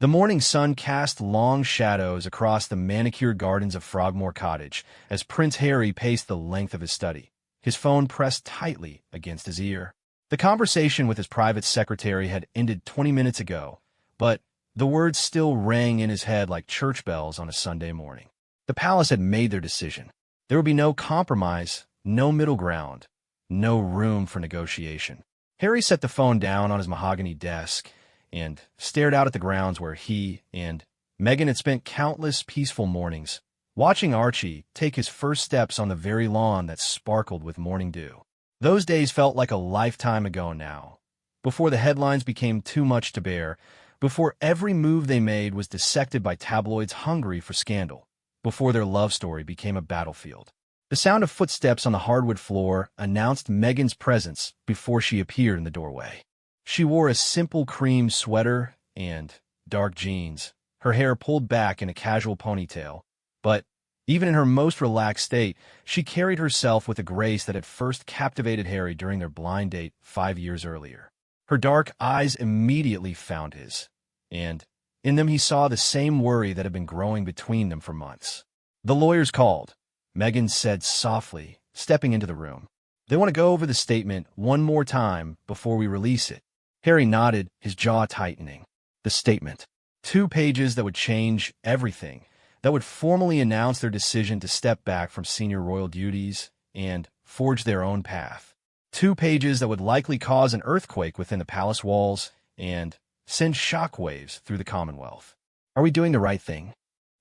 The morning sun cast long shadows across the manicured gardens of Frogmore Cottage as Prince Harry paced the length of his study, his phone pressed tightly against his ear. The conversation with his private secretary had ended 20 minutes ago, but the words still rang in his head like church bells on a Sunday morning. The palace had made their decision. There would be no compromise, no middle ground, no room for negotiation. Harry set the phone down on his mahogany desk and stared out at the grounds where he and Meghan had spent countless peaceful mornings, watching Archie take his first steps on the very lawn that sparkled with morning dew. Those days felt like a lifetime ago now, before the headlines became too much to bear, before every move they made was dissected by tabloids hungry for scandal, before their love story became a battlefield. The sound of footsteps on the hardwood floor announced Meghan's presence before she appeared in the doorway. She wore a simple cream sweater and dark jeans, her hair pulled back in a casual ponytail, but even in her most relaxed state, she carried herself with a grace that had first captivated Harry during their blind date 5 years earlier. Her dark eyes immediately found his, and in them he saw the same worry that had been growing between them for months. "The lawyers called," Meghan said softly, stepping into the room. "They want to go over the statement one more time before we release it." Harry nodded, his jaw tightening. The statement. 2 pages that would change everything, that would formally announce their decision to step back from senior royal duties and forge their own path. 2 pages that would likely cause an earthquake within the palace walls and send shockwaves through the Commonwealth. "Are we doing the right thing?"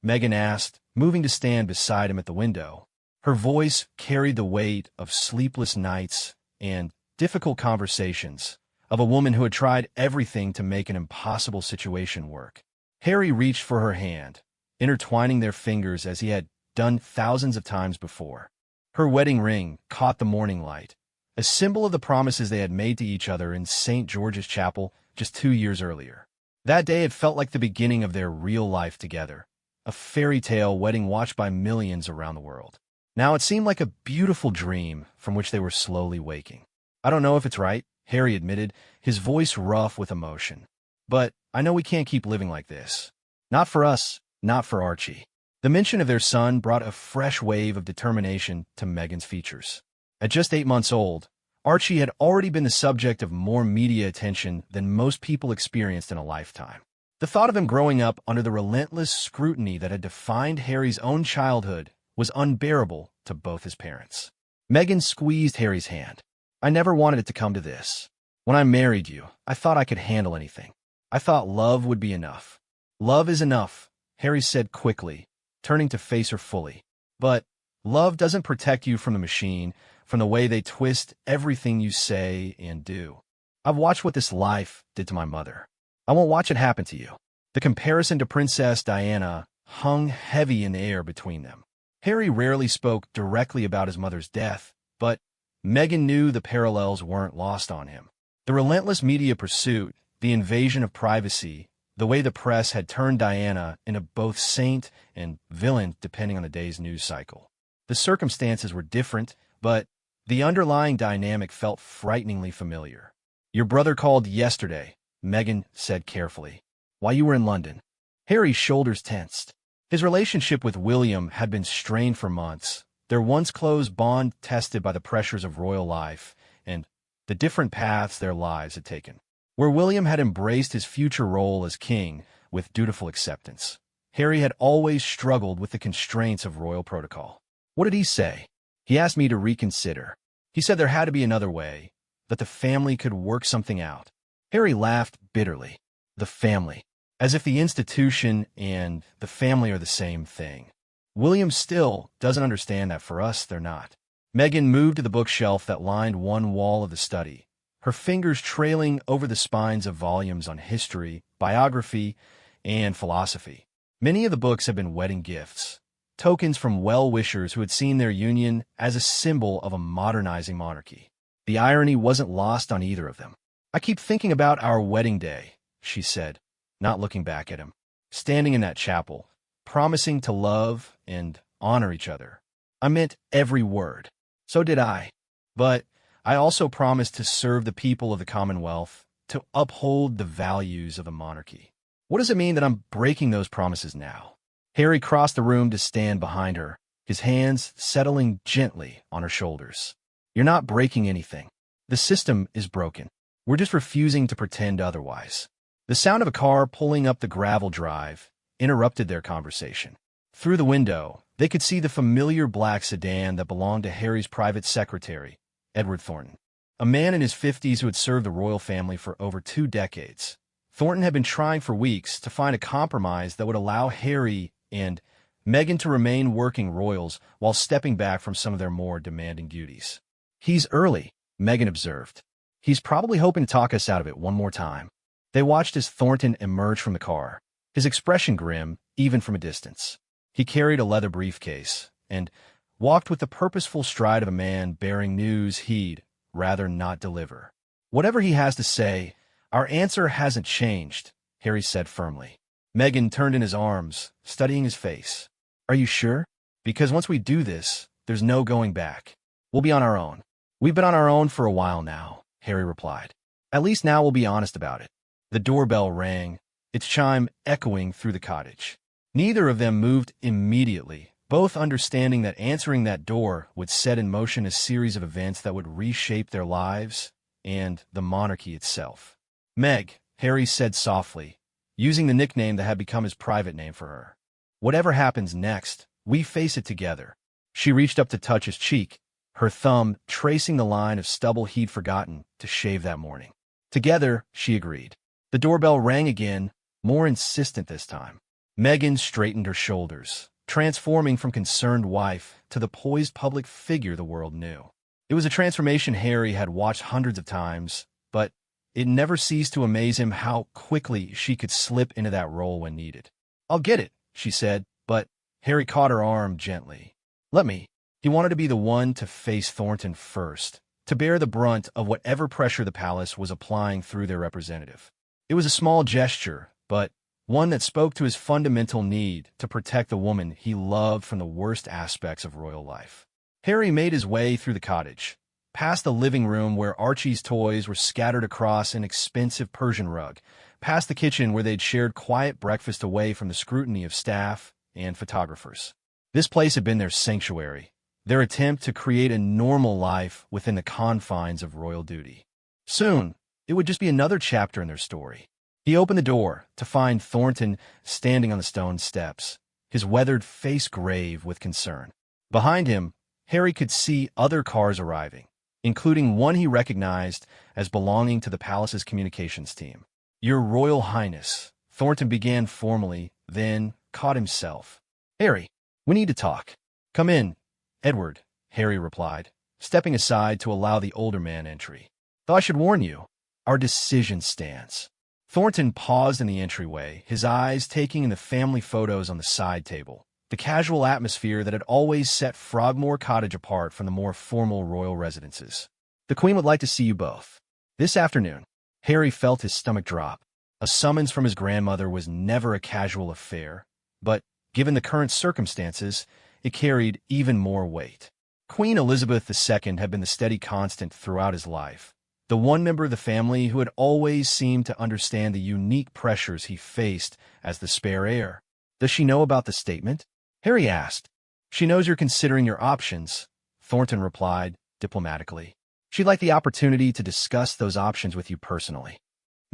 Meghan asked, moving to stand beside him at the window. Her voice carried the weight of sleepless nights and difficult conversations, of a woman who had tried everything to make an impossible situation work. Harry reached for her hand, intertwining their fingers as he had done thousands of times before. Her wedding ring caught the morning light, a symbol of the promises they had made to each other in St. George's Chapel just 2 years earlier. That day had felt like the beginning of their real life together, a fairy tale wedding watched by millions around the world. Now it seemed like a beautiful dream from which they were slowly waking. "I don't know if it's right," Harry admitted, his voice rough with emotion. "But I know we can't keep living like this. Not for us, not for Archie." The mention of their son brought a fresh wave of determination to Meghan's features. At just 8 months old, Archie had already been the subject of more media attention than most people experienced in a lifetime. The thought of him growing up under the relentless scrutiny that had defined Harry's own childhood was unbearable to both his parents. Meghan squeezed Harry's hand. "I never wanted it to come to this. When I married you, I thought I could handle anything. I thought love would be enough." "Love is enough," Harry said quickly, turning to face her fully. "But love doesn't protect you from the machine, from the way they twist everything you say and do. I've watched what this life did to my mother. I won't watch it happen to you." The comparison to Princess Diana hung heavy in the air between them. Harry rarely spoke directly about his mother's death, but Meghan knew the parallels weren't lost on him. The relentless media pursuit, the invasion of privacy, the way the press had turned Diana into both saint and villain depending on the day's news cycle. The circumstances were different, but the underlying dynamic felt frighteningly familiar. "Your brother called yesterday," Meghan said carefully, "while you were in London." Harry's shoulders tensed. His relationship with William had been strained for months, their once close bond tested by the pressures of royal life and the different paths their lives had taken. Where William had embraced his future role as king with dutiful acceptance, Harry had always struggled with the constraints of royal protocol. "What did he say?" "He asked me to reconsider. He said there had to be another way, that the family could work something out." Harry laughed bitterly. The family. As if the institution and the family are the same thing. "William still doesn't understand that for us, they're not." Meghan moved to the bookshelf that lined one wall of the study, her fingers trailing over the spines of volumes on history, biography, and philosophy. Many of the books had been wedding gifts, tokens from well-wishers who had seen their union as a symbol of a modernizing monarchy. The irony wasn't lost on either of them. "I keep thinking about our wedding day," she said, not looking back at him. "Standing in that chapel, promising to love and honor each other. I meant every word. So did I. But I also promised to serve the people of the Commonwealth, to uphold the values of the monarchy." What does it mean that I'm breaking those promises now? Harry crossed the room to stand behind her, his hands settling gently on her shoulders. You're not breaking anything. The system is broken. We're just refusing to pretend otherwise. The sound of a car pulling up the gravel drive interrupted their conversation. Through the window, they could see the familiar black sedan that belonged to Harry's private secretary, Edward Thornton, a man in his 50s who had served the royal family for over 2 decades. Thornton had been trying for weeks to find a compromise that would allow Harry and Meghan to remain working royals while stepping back from some of their more demanding duties. He's early, Meghan observed. He's probably hoping to talk us out of it one more time. They watched as Thornton emerged from the car, his expression grim even from a distance. He carried a leather briefcase and walked with the purposeful stride of a man bearing news he'd rather not deliver. Whatever he has to say, our answer hasn't changed, Harry said firmly. Meghan turned in his arms, studying his face. Are you sure? Because once we do this, there's no going back. We'll be on our own. We've been on our own for a while now, Harry replied. At least now we'll be honest about it. The doorbell rang, its chime echoing through the cottage. Neither of them moved immediately, both understanding that answering that door would set in motion a series of events that would reshape their lives and the monarchy itself. Meg, Harry said softly, using the nickname that had become his private name for her. Whatever happens next, we face it together. She reached up to touch his cheek, her thumb tracing the line of stubble he'd forgotten to shave that morning. Together, she agreed. The doorbell rang again, more insistent this time. Meghan straightened her shoulders, transforming from concerned wife to the poised public figure the world knew. It was a transformation Harry had watched hundreds of times, but it never ceased to amaze him how quickly she could slip into that role when needed. I'll get it, she said, but Harry caught her arm gently. Let me. He wanted to be the one to face Thornton first, to bear the brunt of whatever pressure the palace was applying through their representative. It was a small gesture, but one that spoke to his fundamental need to protect the woman he loved from the worst aspects of royal life. Harry made his way through the cottage, past the living room where Archie's toys were scattered across an expensive Persian rug, past the kitchen where they'd shared quiet breakfast away from the scrutiny of staff and photographers. This place had been their sanctuary, their attempt to create a normal life within the confines of royal duty. Soon, it would just be another chapter in their story. He opened the door to find Thornton standing on the stone steps, his weathered face grave with concern. Behind him, Harry could see other cars arriving, including one he recognized as belonging to the palace's communications team. Your Royal Highness, Thornton began formally, then caught himself. Harry, we need to talk. Come in, Edward, Harry replied, stepping aside to allow the older man entry. Thought I should warn you, our decision stands. Thornton paused in the entryway, his eyes taking in the family photos on the side table, the casual atmosphere that had always set Frogmore Cottage apart from the more formal royal residences. The Queen would like to see you both. This afternoon, Harry felt his stomach drop. A summons from his grandmother was never a casual affair, but, given the current circumstances, it carried even more weight. Queen Elizabeth II had been the steady constant throughout his life, the one member of the family who had always seemed to understand the unique pressures he faced as the spare heir. Does she know about the statement? Harry asked. She knows you're considering your options, Thornton replied, diplomatically. She'd like the opportunity to discuss those options with you personally.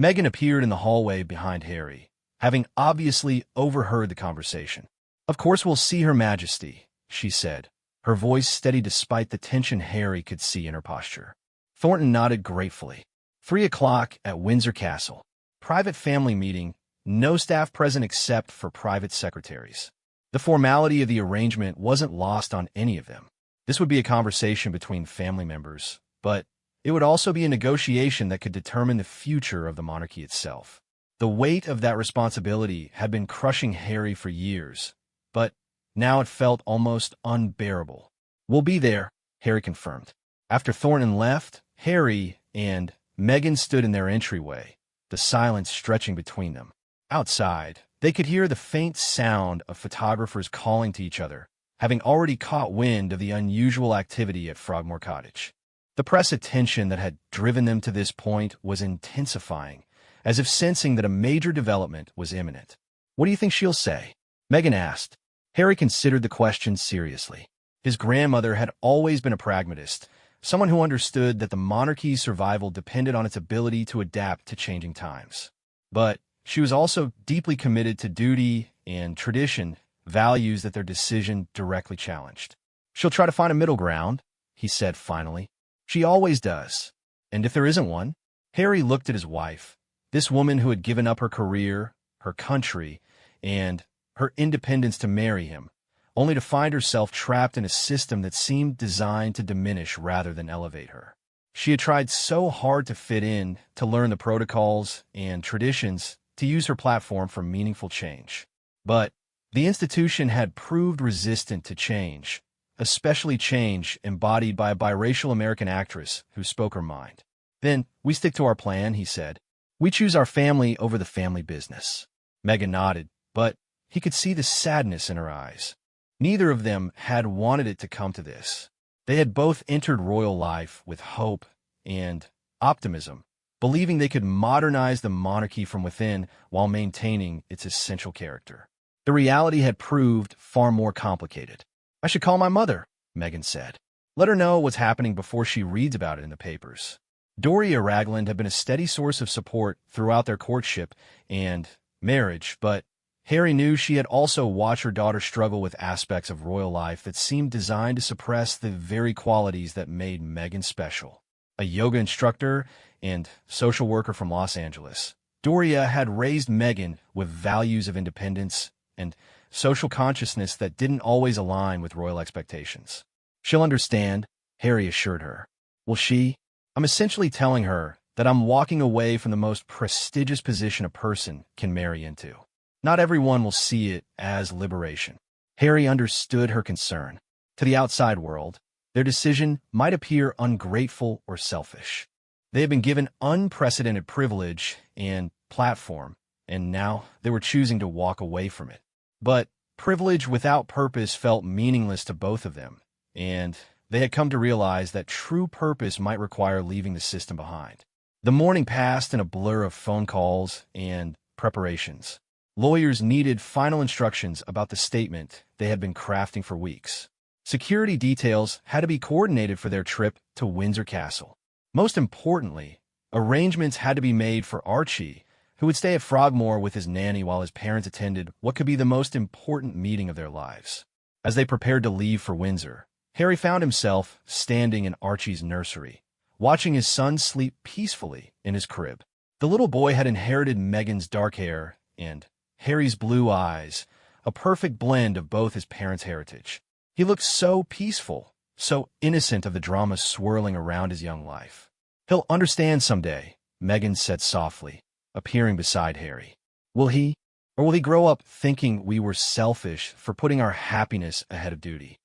Meghan appeared in the hallway behind Harry, having obviously overheard the conversation. Of course we'll see Her Majesty, she said, her voice steady despite the tension Harry could see in her posture. Thornton nodded gratefully. 3 o'clock at Windsor Castle. Private family meeting, no staff present except for private secretaries. The formality of the arrangement wasn't lost on any of them. This would be a conversation between family members, but it would also be a negotiation that could determine the future of the monarchy itself. The weight of that responsibility had been crushing Harry for years, but now it felt almost unbearable. We'll be there, Harry confirmed. After Thornton left, Harry and Meghan stood in their entryway, the silence stretching between them. Outside, they could hear the faint sound of photographers calling to each other, having already caught wind of the unusual activity at Frogmore Cottage. The press attention that had driven them to this point was intensifying, as if sensing that a major development was imminent. "What do you think she'll say?" Meghan asked. Harry considered the question seriously. His grandmother had always been a pragmatist, someone who understood that the monarchy's survival depended on its ability to adapt to changing times. But she was also deeply committed to duty and tradition, values that their decision directly challenged. "She'll try to find a middle ground," he said finally. "She always does. And if there isn't one?" Harry looked at his wife, this woman who had given up her career, her country, and her independence to marry him, only to find herself trapped in a system that seemed designed to diminish rather than elevate her. She had tried so hard to fit in, to learn the protocols and traditions, to use her platform for meaningful change. But the institution had proved resistant to change, especially change embodied by a biracial American actress who spoke her mind. "Then we stick to our plan," he said. "We choose our family over the family business." Meghan nodded, but he could see the sadness in her eyes. Neither of them had wanted it to come to this. They had both entered royal life with hope and optimism, believing they could modernize the monarchy from within while maintaining its essential character. The reality had proved far more complicated. "I should call my mother," Meghan said. "Let her know what's happening before she reads about it in the papers." Doria Ragland had been a steady source of support throughout their courtship and marriage, but Harry knew she had also watched her daughter struggle with aspects of royal life that seemed designed to suppress the very qualities that made Meghan special. A yoga instructor and social worker from Los Angeles, Doria had raised Meghan with values of independence and social consciousness that didn't always align with royal expectations. "She'll understand," Harry assured her. "Will she?" "I'm essentially telling her that I'm walking away from the most prestigious position a person can marry into. Not everyone will see it as liberation." Harry understood her concern. To the outside world, their decision might appear ungrateful or selfish. They had been given unprecedented privilege and platform, and now they were choosing to walk away from it. But privilege without purpose felt meaningless to both of them, and they had come to realize that true purpose might require leaving the system behind. The morning passed in a blur of phone calls and preparations. Lawyers needed final instructions about the statement they had been crafting for weeks. Security details had to be coordinated for their trip to Windsor Castle. Most importantly, arrangements had to be made for Archie, who would stay at Frogmore with his nanny while his parents attended what could be the most important meeting of their lives. As they prepared to leave for Windsor, Harry found himself standing in Archie's nursery, watching his son sleep peacefully in his crib. The little boy had inherited Meghan's dark hair and Harry's blue eyes, a perfect blend of both his parents' heritage. He looked so peaceful, so innocent of the drama swirling around his young life. "He'll understand someday," Meghan said softly, appearing beside Harry. "Will he? Or will he grow up thinking we were selfish for putting our happiness ahead of duty?"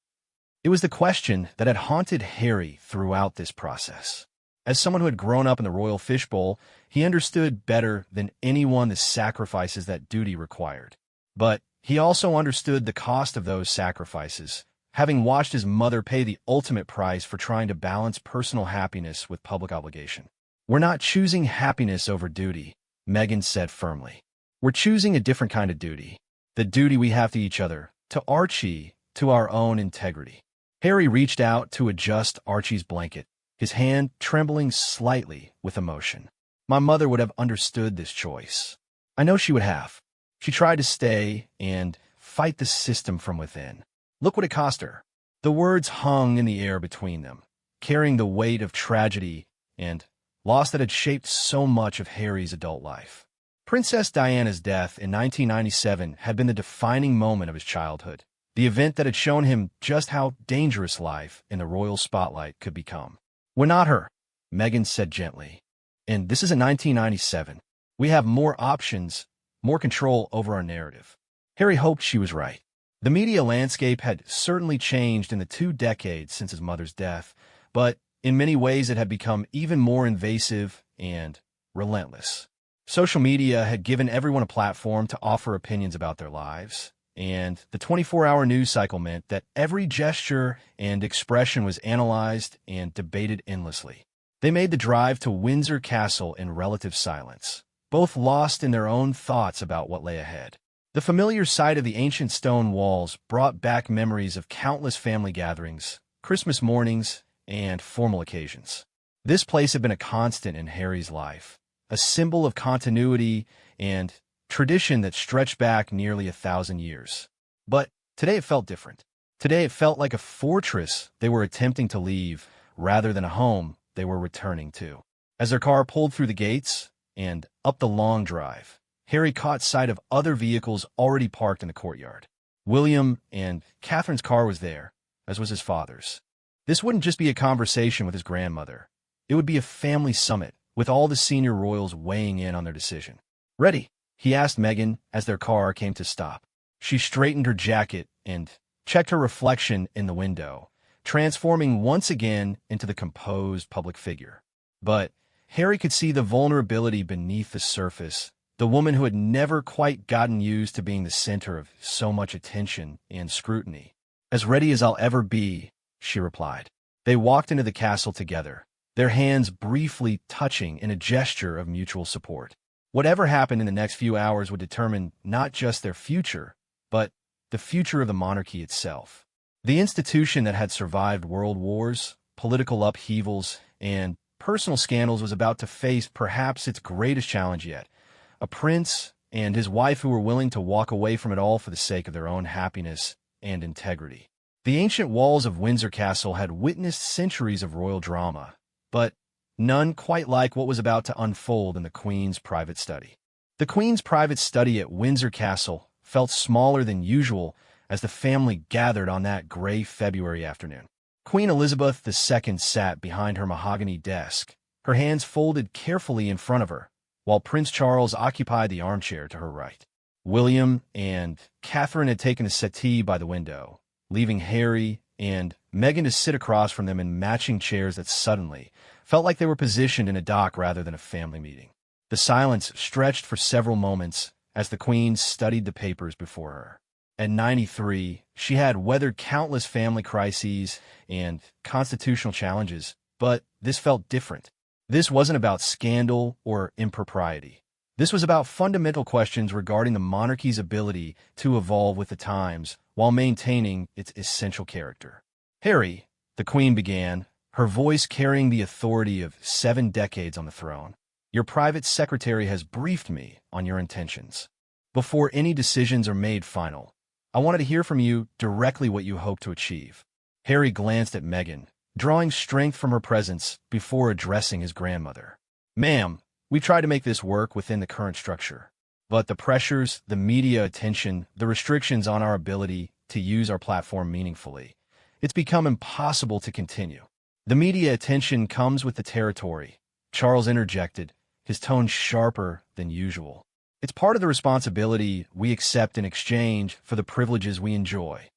It was the question that had haunted Harry throughout this process. As someone who had grown up in the royal fishbowl, he understood better than anyone the sacrifices that duty required. But he also understood the cost of those sacrifices, having watched his mother pay the ultimate price for trying to balance personal happiness with public obligation. "We're not choosing happiness over duty," Meghan said firmly. "We're choosing a different kind of duty. The duty we have to each other, to Archie, to our own integrity." Harry reached out to adjust Archie's blanket, his hand trembling slightly with emotion. "My mother would have understood this choice. I know she would have. She tried to stay and fight the system from within. Look what it cost her." The words hung in the air between them, carrying the weight of tragedy and loss that had shaped so much of Harry's adult life. Princess Diana's death in 1997 had been the defining moment of his childhood, the event that had shown him just how dangerous life in the royal spotlight could become. "We're not her," Meghan said gently. "And this isn't 1997. We have more options, more control over our narrative." Harry hoped she was right. The media landscape had certainly changed in the 2 decades since his mother's death, but in many ways it had become even more invasive and relentless. Social media had given everyone a platform to offer opinions about their lives, and the 24-hour news cycle meant that every gesture and expression was analyzed and debated endlessly. They made the drive to Windsor Castle in relative silence, both lost in their own thoughts about what lay ahead. The familiar sight of the ancient stone walls brought back memories of countless family gatherings, Christmas mornings, and formal occasions. This place had been a constant in Harry's life, a symbol of continuity and tradition that stretched back nearly 1,000 years. But today it felt different. Today it felt like a fortress they were attempting to leave, rather than a home they were returning to. As their car pulled through the gates and up the long drive, Harry caught sight of other vehicles already parked in the courtyard. William and Catherine's car was there, as was his father's. This wouldn't just be a conversation with his grandmother. It would be a family summit, with all the senior royals weighing in on their decision. "Ready?" he asked Meghan as their car came to stop. She straightened her jacket and checked her reflection in the window, transforming once again into the composed public figure. But Harry could see the vulnerability beneath the surface, the woman who had never quite gotten used to being the center of so much attention and scrutiny. "As ready as I'll ever be," she replied. They walked into the castle together, their hands briefly touching in a gesture of mutual support. Whatever happened in the next few hours would determine not just their future, but the future of the monarchy itself. The institution that had survived world wars, political upheavals, and personal scandals was about to face perhaps its greatest challenge yet: a prince and his wife who were willing to walk away from it all for the sake of their own happiness and integrity. The ancient walls of Windsor Castle had witnessed centuries of royal drama, but none quite like what was about to unfold in the Queen's private study. The Queen's private study at Windsor Castle felt smaller than usual as the family gathered on that gray February afternoon. Queen Elizabeth II sat behind her mahogany desk, her hands folded carefully in front of her, while Prince Charles occupied the armchair to her right. William and Catherine had taken a settee by the window, leaving Harry and Meghan to sit across from them in matching chairs that suddenly felt like they were positioned in a dock rather than a family meeting. The silence stretched for several moments as the Queen studied the papers before her. At 93, she had weathered countless family crises and constitutional challenges, but this felt different. This wasn't about scandal or impropriety. This was about fundamental questions regarding the monarchy's ability to evolve with the times while maintaining its essential character. "Harry," the Queen began, her voice carrying the authority of 7 decades on the throne, "your private secretary has briefed me on your intentions. Before any decisions are made final, I wanted to hear from you directly what you hope to achieve." Harry glanced at Meghan, drawing strength from her presence before addressing his grandmother. "Ma'am, we've tried to make this work within the current structure. But the pressures, the media attention, the restrictions on our ability to use our platform meaningfully, it's become impossible to continue." "The media attention comes with the territory," Charles interjected, his tone sharper than usual. "It's part of the responsibility we accept in exchange for the privileges we enjoy."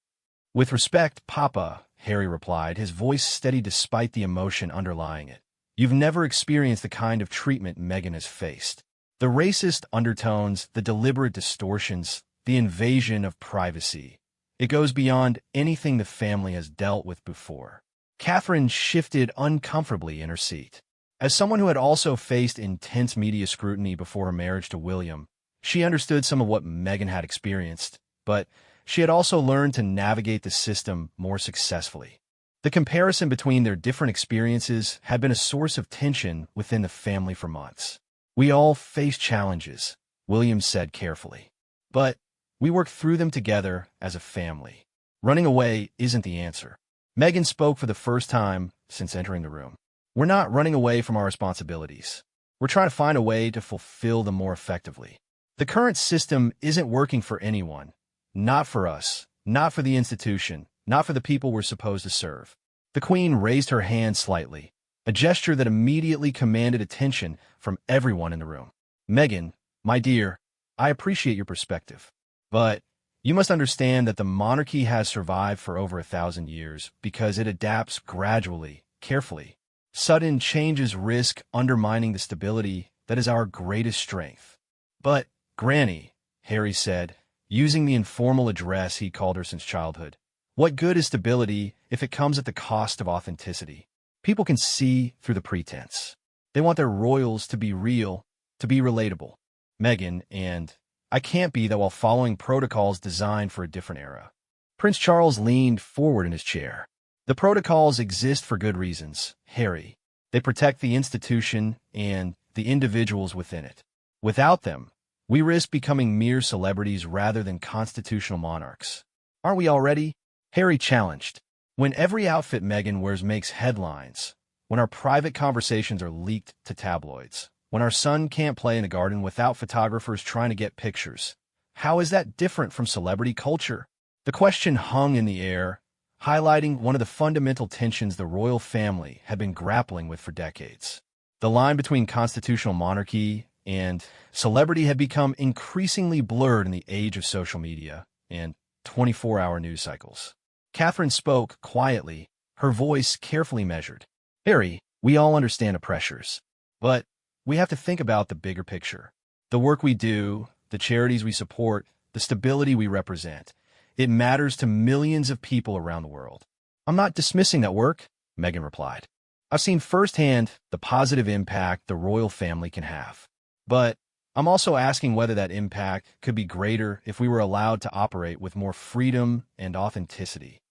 "With respect, Papa," Harry replied, his voice steady despite the emotion underlying it. "You've never experienced the kind of treatment Meghan has faced. The racist undertones, the deliberate distortions, the invasion of privacy. It goes beyond anything the family has dealt with before." Catherine shifted uncomfortably in her seat. As someone who had also faced intense media scrutiny before her marriage to William, she understood some of what Meghan had experienced, but she had also learned to navigate the system more successfully. The comparison between their different experiences had been a source of tension within the family for months. "We all face challenges," William said carefully. "But we work through them together as a family. Running away isn't the answer." Meghan spoke for the first time since entering the room. "We're not running away from our responsibilities. We're trying to find a way to fulfill them more effectively. The current system isn't working for anyone. Not for us, not for the institution, not for the people we're supposed to serve." The Queen raised her hand slightly, a gesture that immediately commanded attention from everyone in the room. "Meghan, my dear, I appreciate your perspective. But you must understand that the monarchy has survived for over 1,000 years because it adapts gradually, carefully. Sudden changes risk undermining the stability that is our greatest strength." "But, Granny," Harry said, using the informal address he called her since childhood, "what good is stability if it comes at the cost of authenticity? People can see through the pretense. They want their royals to be real, to be relatable." Meghan, and I can't be that while following protocols designed for a different era. Prince Charles leaned forward in his chair. The protocols exist for good reasons, Harry. They protect the institution and the individuals within it. Without them, we risk becoming mere celebrities rather than constitutional monarchs. Aren't we already? Harry challenged. When every outfit Meghan wears makes headlines, when our private conversations are leaked to tabloids, when our son can't play in a garden without photographers trying to get pictures, how is that different from celebrity culture? The question hung in the air, highlighting one of the fundamental tensions the royal family had been grappling with for decades. The line between constitutional monarchy and celebrity had become increasingly blurred in the age of social media and 24-hour news cycles. Catherine spoke quietly, her voice carefully measured. Harry, we all understand the pressures, but we have to think about the bigger picture. The work we do, the charities we support, the stability we represent. It matters to millions of people around the world. I'm not dismissing that work, Meghan replied. I've seen firsthand the positive impact the royal family can have. But I'm also asking whether that impact could be greater if we were allowed to operate with more freedom and authenticity.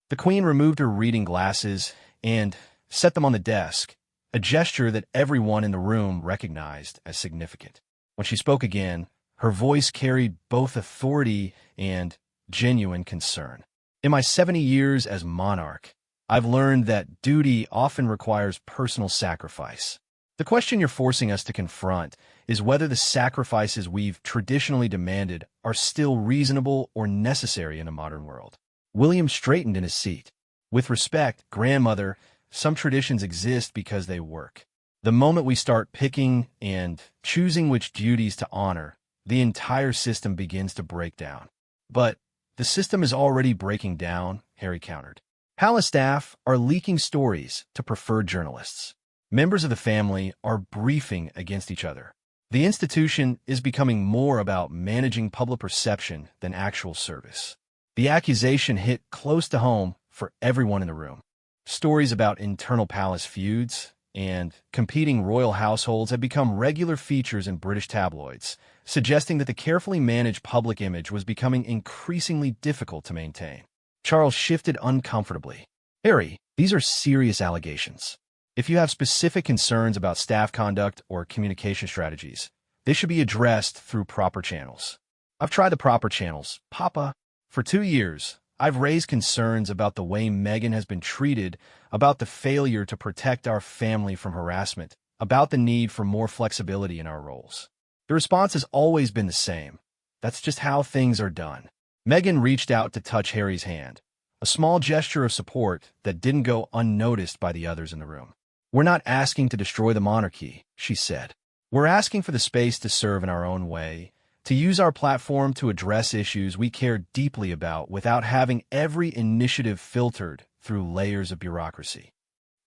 The Queen removed her reading glasses and set them on the desk, a gesture that everyone in the room recognized as significant. When she spoke again, her voice carried both authority and genuine concern. In my 70 years as monarch, I've learned that duty often requires personal sacrifice. The question you're forcing us to confront is whether the sacrifices we've traditionally demanded are still reasonable or necessary in a modern world. William straightened in his seat. With respect, grandmother, some traditions exist because they work. The moment we start picking and choosing which duties to honor, the entire system begins to break down. But the system is already breaking down, Harry countered. Palace staff are leaking stories to preferred journalists. Members of the family are briefing against each other. The institution is becoming more about managing public perception than actual service. The accusation hit close to home for everyone in the room. Stories about internal palace feuds and competing royal households have become regular features in British tabloids, suggesting that the carefully managed public image was becoming increasingly difficult to maintain. Charles shifted uncomfortably. Harry, these are serious allegations. If you have specific concerns about staff conduct or communication strategies, they should be addressed through proper channels. I've tried the proper channels, Papa. For 2 years, I've raised concerns about the way Meghan has been treated, about the failure to protect our family from harassment, about the need for more flexibility in our roles. The response has always been the same. That's just how things are done. Meghan reached out to touch Harry's hand, a small gesture of support that didn't go unnoticed by the others in the room. We're not asking to destroy the monarchy, she said. We're asking for the space to serve in our own way, to use our platform to address issues we care deeply about without having every initiative filtered through layers of bureaucracy.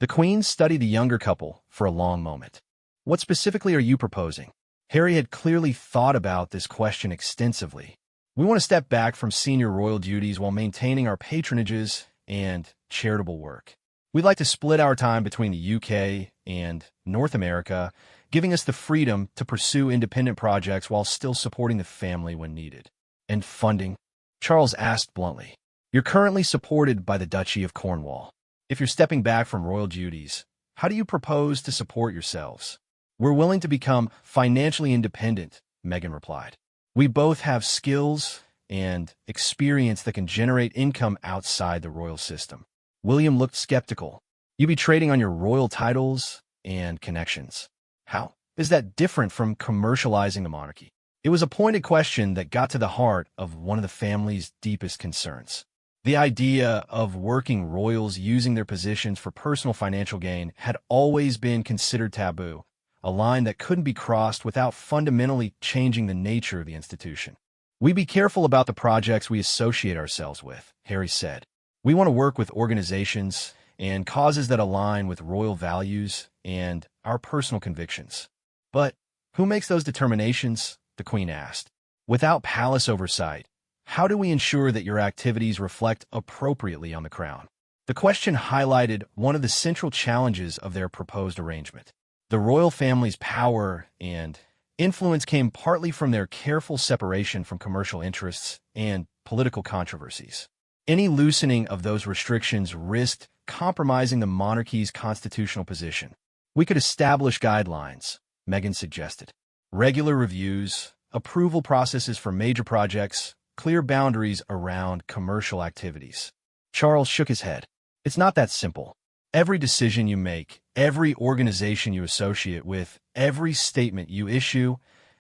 The Queen studied the younger couple for a long moment. What specifically are you proposing? Harry had clearly thought about this question extensively. We want to step back from senior royal duties while maintaining our patronages and charitable work. We'd like to split our time between the UK and North America, giving us the freedom to pursue independent projects while still supporting the family when needed. And funding? Charles asked bluntly. You're currently supported by the Duchy of Cornwall. If you're stepping back from royal duties, how do you propose to support yourselves? We're willing to become financially independent, Meghan replied. We both have skills and experience that can generate income outside the royal system. William looked skeptical. You'd be trading on your royal titles and connections. How is that different from commercializing the monarchy? It was a pointed question that got to the heart of one of the family's deepest concerns. The idea of working royals using their positions for personal financial gain had always been considered taboo, a line that couldn't be crossed without fundamentally changing the nature of the institution. We be careful about the projects we associate ourselves with, Harry said. We want to work with organizations and causes that align with royal values and our personal convictions. But who makes those determinations? The Queen asked. Without palace oversight, how do we ensure that your activities reflect appropriately on the crown? The question highlighted one of the central challenges of their proposed arrangement. The royal family's power and Influence came partly from their careful separation from commercial interests and political controversies. Any loosening of those restrictions risked compromising the monarchy's constitutional position. We could establish guidelines, Meghan suggested. Regular reviews, approval processes for major projects, clear boundaries around commercial activities. Charles shook his head. It's not that simple. Every decision you make, every organization you associate with, every statement you issue,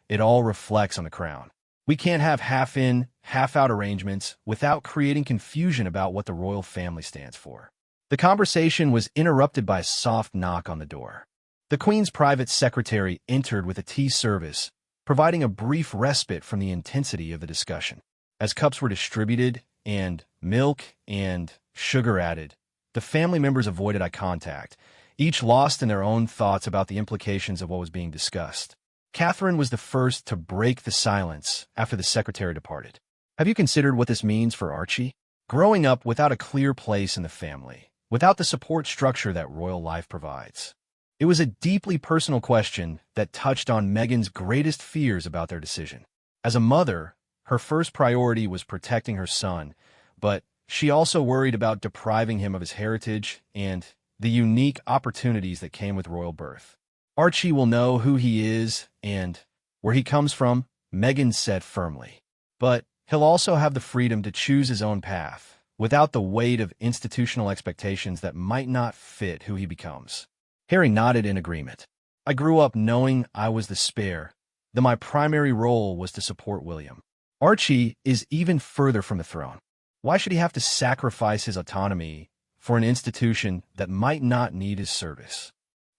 it all reflects on the crown. We can't have half-in, half-out arrangements without creating confusion about what the royal family stands for. The conversation was interrupted by a soft knock on the door. The Queen's private secretary entered with a tea service, providing a brief respite from the intensity of the discussion. As cups were distributed and milk and sugar added, the family members avoided eye contact, each lost in their own thoughts about the implications of what was being discussed. Catherine was the first to break the silence after the secretary departed. Have you considered what this means for Archie? Growing up without a clear place in the family, without the support structure that royal life provides. It was a deeply personal question that touched on Meghan's greatest fears about their decision. As a mother, her first priority was protecting her son, but she also worried about depriving him of his heritage and the unique opportunities that came with royal birth. Archie will know who he is and where he comes from, Meghan said firmly. But he'll also have the freedom to choose his own path, without the weight of institutional expectations that might not fit who he becomes. Harry nodded in agreement. I grew up knowing I was the spare, that my primary role was to support William. Archie is even further from the throne. Why should he have to sacrifice his autonomy for an institution that might not need his service?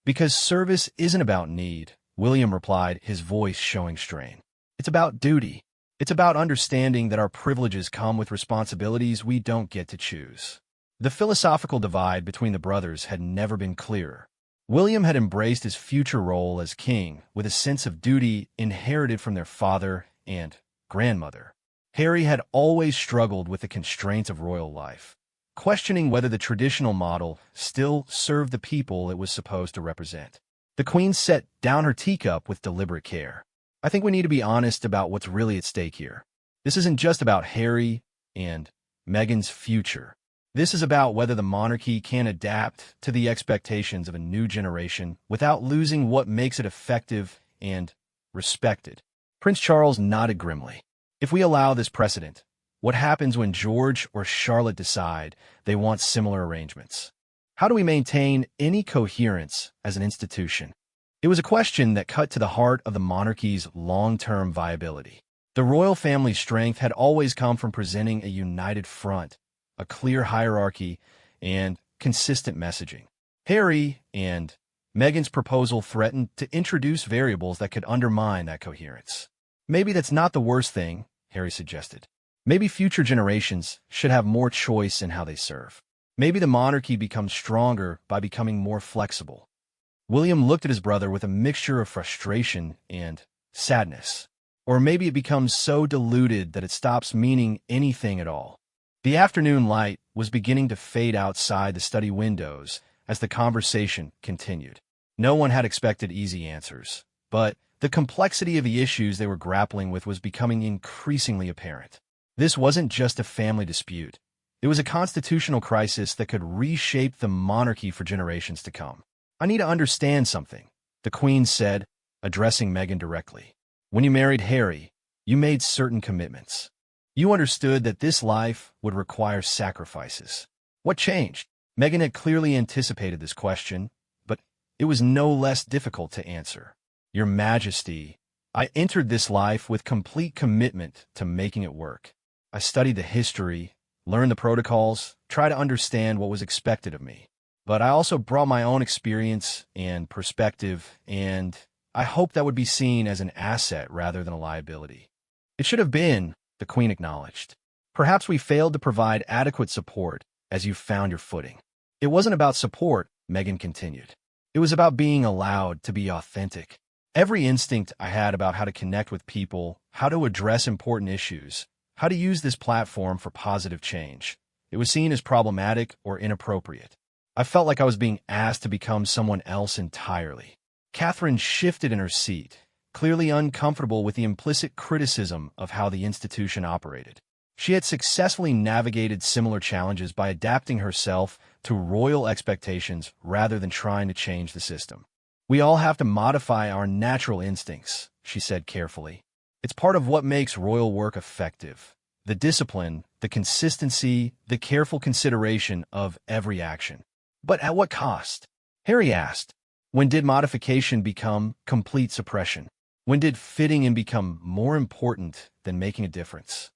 Because service isn't about need, William replied, his voice showing strain. It's about duty. It's about understanding that our privileges come with responsibilities we don't get to choose. The philosophical divide between the brothers had never been clearer. William had embraced his future role as king with a sense of duty inherited from their father and grandmother. Harry had always struggled with the constraints of royal life, questioning whether the traditional model still served the people it was supposed to represent. The Queen set down her teacup with deliberate care. I think we need to be honest about what's really at stake here. This isn't just about Harry and Meghan's future. This is about whether the monarchy can adapt to the expectations of a new generation without losing what makes it effective and respected. Prince Charles nodded grimly. If we allow this precedent, what happens when George or Charlotte decide they want similar arrangements? How do we maintain any coherence as an institution? It was a question that cut to the heart of the monarchy's long-term viability. The royal family's strength had always come from presenting a united front, a clear hierarchy, and consistent messaging. Harry and Meghan's proposal threatened to introduce variables that could undermine that coherence. Maybe that's not the worst thing, Harry suggested. Maybe future generations should have more choice in how they serve. Maybe the monarchy becomes stronger by becoming more flexible. William looked at his brother with a mixture of frustration and sadness. Or maybe it becomes so diluted that it stops meaning anything at all. The afternoon light was beginning to fade outside the study windows as the conversation continued. No one had expected easy answers, but the complexity of the issues they were grappling with was becoming increasingly apparent. This wasn't just a family dispute. It was a constitutional crisis that could reshape the monarchy for generations to come. I need to understand something, the Queen said, addressing Meghan directly. When you married Harry, you made certain commitments. You understood that this life would require sacrifices. What changed? Meghan had clearly anticipated this question, but it was no less difficult to answer. Your Majesty, I entered this life with complete commitment to making it work. I studied the history, learned the protocols, tried to understand what was expected of me. But I also brought my own experience and perspective, and I hoped that would be seen as an asset rather than a liability. It should have been, the Queen acknowledged. Perhaps we failed to provide adequate support as you found your footing. It wasn't about support, Meghan continued. It was about being allowed to be authentic. Every instinct I had about how to connect with people, how to address important issues, how to use this platform for positive change, it was seen as problematic or inappropriate. I felt like I was being asked to become someone else entirely. Catherine shifted in her seat, clearly uncomfortable with the implicit criticism of how the institution operated. She had successfully navigated similar challenges by adapting herself to royal expectations rather than trying to change the system. "We all have to modify our natural instincts," she said carefully. "It's part of what makes royal work effective. The discipline, the consistency, the careful consideration of every action." "But at what cost?" Harry asked. When did modification become complete suppression? When did fitting in become more important than making a difference?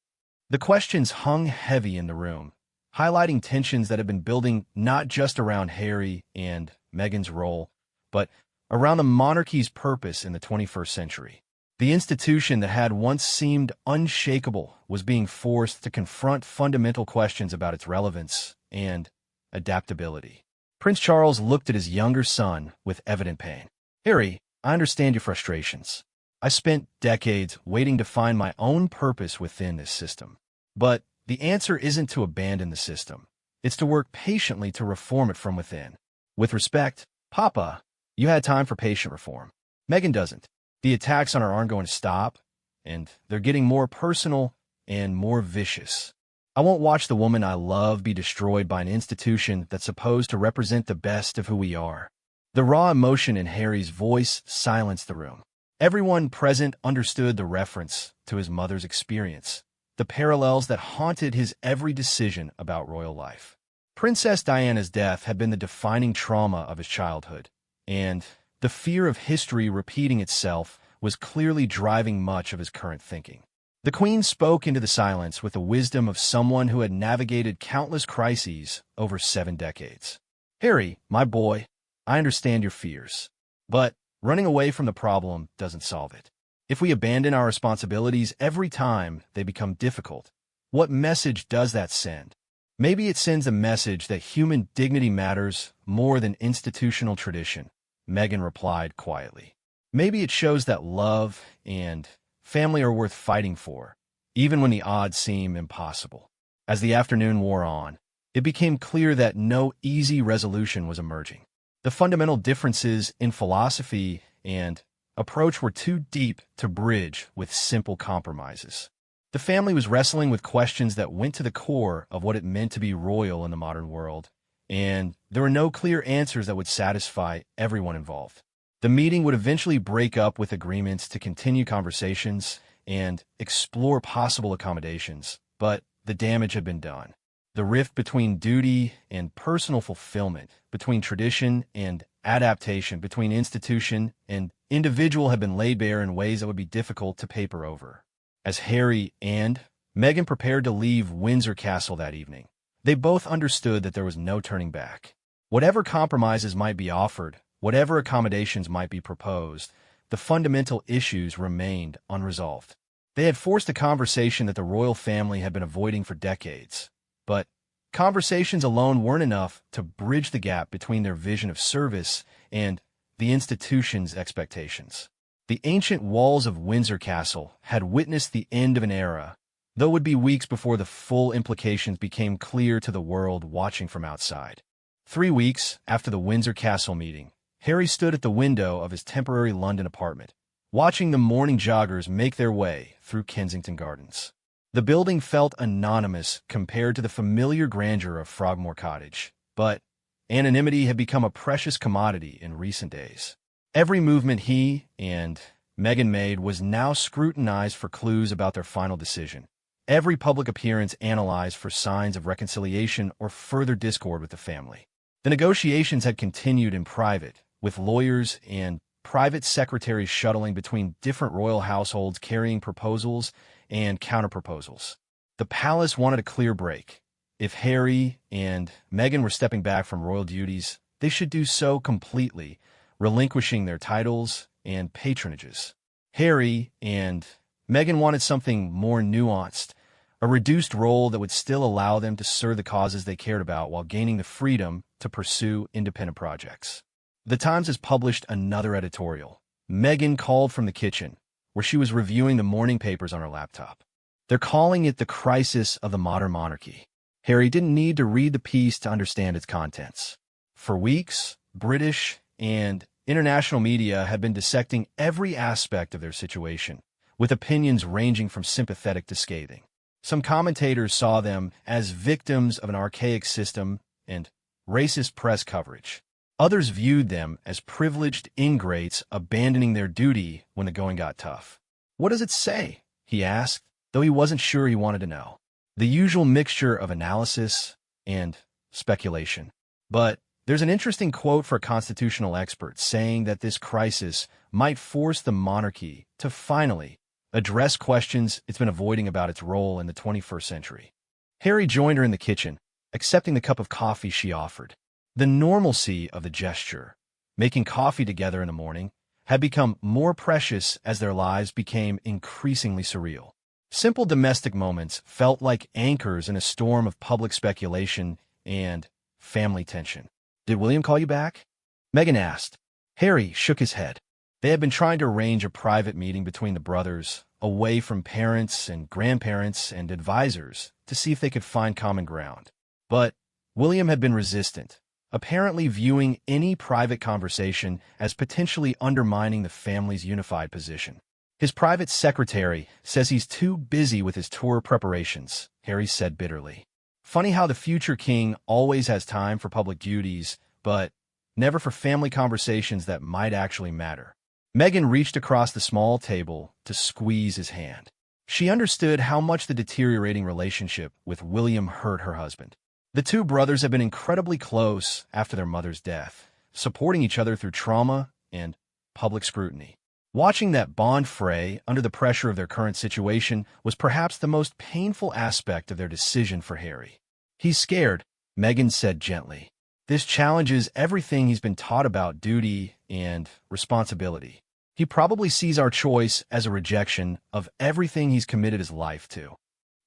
The questions hung heavy in the room, highlighting tensions that had been building not just around Harry and Meghan's role, but around the monarchy's purpose in the 21st century. The institution that had once seemed unshakable was being forced to confront fundamental questions about its relevance and adaptability. Prince Charles looked at his younger son with evident pain. "Harry, I understand your frustrations. I spent decades waiting to find my own purpose within this system. But the answer isn't to abandon the system. It's to work patiently to reform it from within. With respect, Papa, you had time for patient reform. Meghan doesn't. The attacks on her aren't going to stop, and they're getting more personal and more vicious. I won't watch the woman I love be destroyed by an institution that's supposed to represent the best of who we are." The raw emotion in Harry's voice silenced the room. Everyone present understood the reference to his mother's experience, the parallels that haunted his every decision about royal life. Princess Diana's death had been the defining trauma of his childhood, and the fear of history repeating itself was clearly driving much of his current thinking. The Queen spoke into the silence with the wisdom of someone who had navigated countless crises over 7 decades. "Harry, my boy, I understand your fears, but running away from the problem doesn't solve it. If we abandon our responsibilities every time they become difficult, what message does that send? Maybe it sends a message that human dignity matters more than institutional tradition," Meghan replied quietly. "Maybe it shows that love and family are worth fighting for, even when the odds seem impossible." As the afternoon wore on, it became clear that no easy resolution was emerging. The fundamental differences in philosophy and approach were too deep to bridge with simple compromises. The family was wrestling with questions that went to the core of what it meant to be royal in the modern world, and there were no clear answers that would satisfy everyone involved. The meeting would eventually break up with agreements to continue conversations and explore possible accommodations, but the damage had been done. The rift between duty and personal fulfillment, between tradition and adaptation, between institution and individual had been laid bare in ways that would be difficult to paper over. As Harry and Meghan prepared to leave Windsor Castle that evening, they both understood that there was no turning back. Whatever compromises might be offered, whatever accommodations might be proposed, the fundamental issues remained unresolved. They had forced a conversation that the royal family had been avoiding for decades, but conversations alone weren't enough to bridge the gap between their vision of service and the institution's expectations. The ancient walls of Windsor Castle had witnessed the end of an era, though it would be weeks before the full implications became clear to the world watching from outside. 3 weeks after the Windsor Castle meeting, Harry stood at the window of his temporary London apartment, watching the morning joggers make their way through Kensington Gardens. The building felt anonymous compared to the familiar grandeur of Frogmore Cottage, but anonymity had become a precious commodity in recent days. Every movement he and Meghan made was now scrutinized for clues about their final decision. Every public appearance analyzed for signs of reconciliation or further discord with the family. The negotiations had continued in private, with lawyers and private secretaries shuttling between different royal households carrying proposals and counterproposals. The palace wanted a clear break. If Harry and Meghan were stepping back from royal duties, they should do so completely, relinquishing their titles and patronages. Harry and Meghan wanted something more nuanced, a reduced role that would still allow them to serve the causes they cared about while gaining the freedom to pursue independent projects. The Times has published another editorial. Meghan called from the kitchen, where she was reviewing the morning papers on her laptop. They're calling it the crisis of the modern monarchy. Harry didn't need to read the piece to understand its contents. For weeks, British and International media had been dissecting every aspect of their situation, with opinions ranging from sympathetic to scathing. Some commentators saw them as victims of an archaic system and racist press coverage. Others viewed them as privileged ingrates abandoning their duty when the going got tough. "What does it say?" he asked, though he wasn't sure he wanted to know. The usual mixture of analysis and speculation. But there's an interesting quote for a constitutional expert saying that this crisis might force the monarchy to finally address questions it's been avoiding about its role in the 21st century. Harry joined her in the kitchen, accepting the cup of coffee she offered. The normalcy of the gesture, making coffee together in the morning, had become more precious as their lives became increasingly surreal. Simple domestic moments felt like anchors in a storm of public speculation and family tension. "Did William call you back?" Meghan asked. Harry shook his head. They had been trying to arrange a private meeting between the brothers, away from parents and grandparents and advisors, to see if they could find common ground. But William had been resistant, apparently viewing any private conversation as potentially undermining the family's unified position. "His private secretary says he's too busy with his tour preparations," Harry said bitterly. Funny how the future king always has time for public duties, but never for family conversations that might actually matter. Meghan reached across the small table to squeeze his hand. She understood how much the deteriorating relationship with William hurt her husband. The two brothers had been incredibly close after their mother's death, supporting each other through trauma and public scrutiny. Watching that bond fray under the pressure of their current situation was perhaps the most painful aspect of their decision for Harry. "He's scared," Meghan said gently. "This challenges everything he's been taught about duty and responsibility. He probably sees our choice as a rejection of everything he's committed his life to."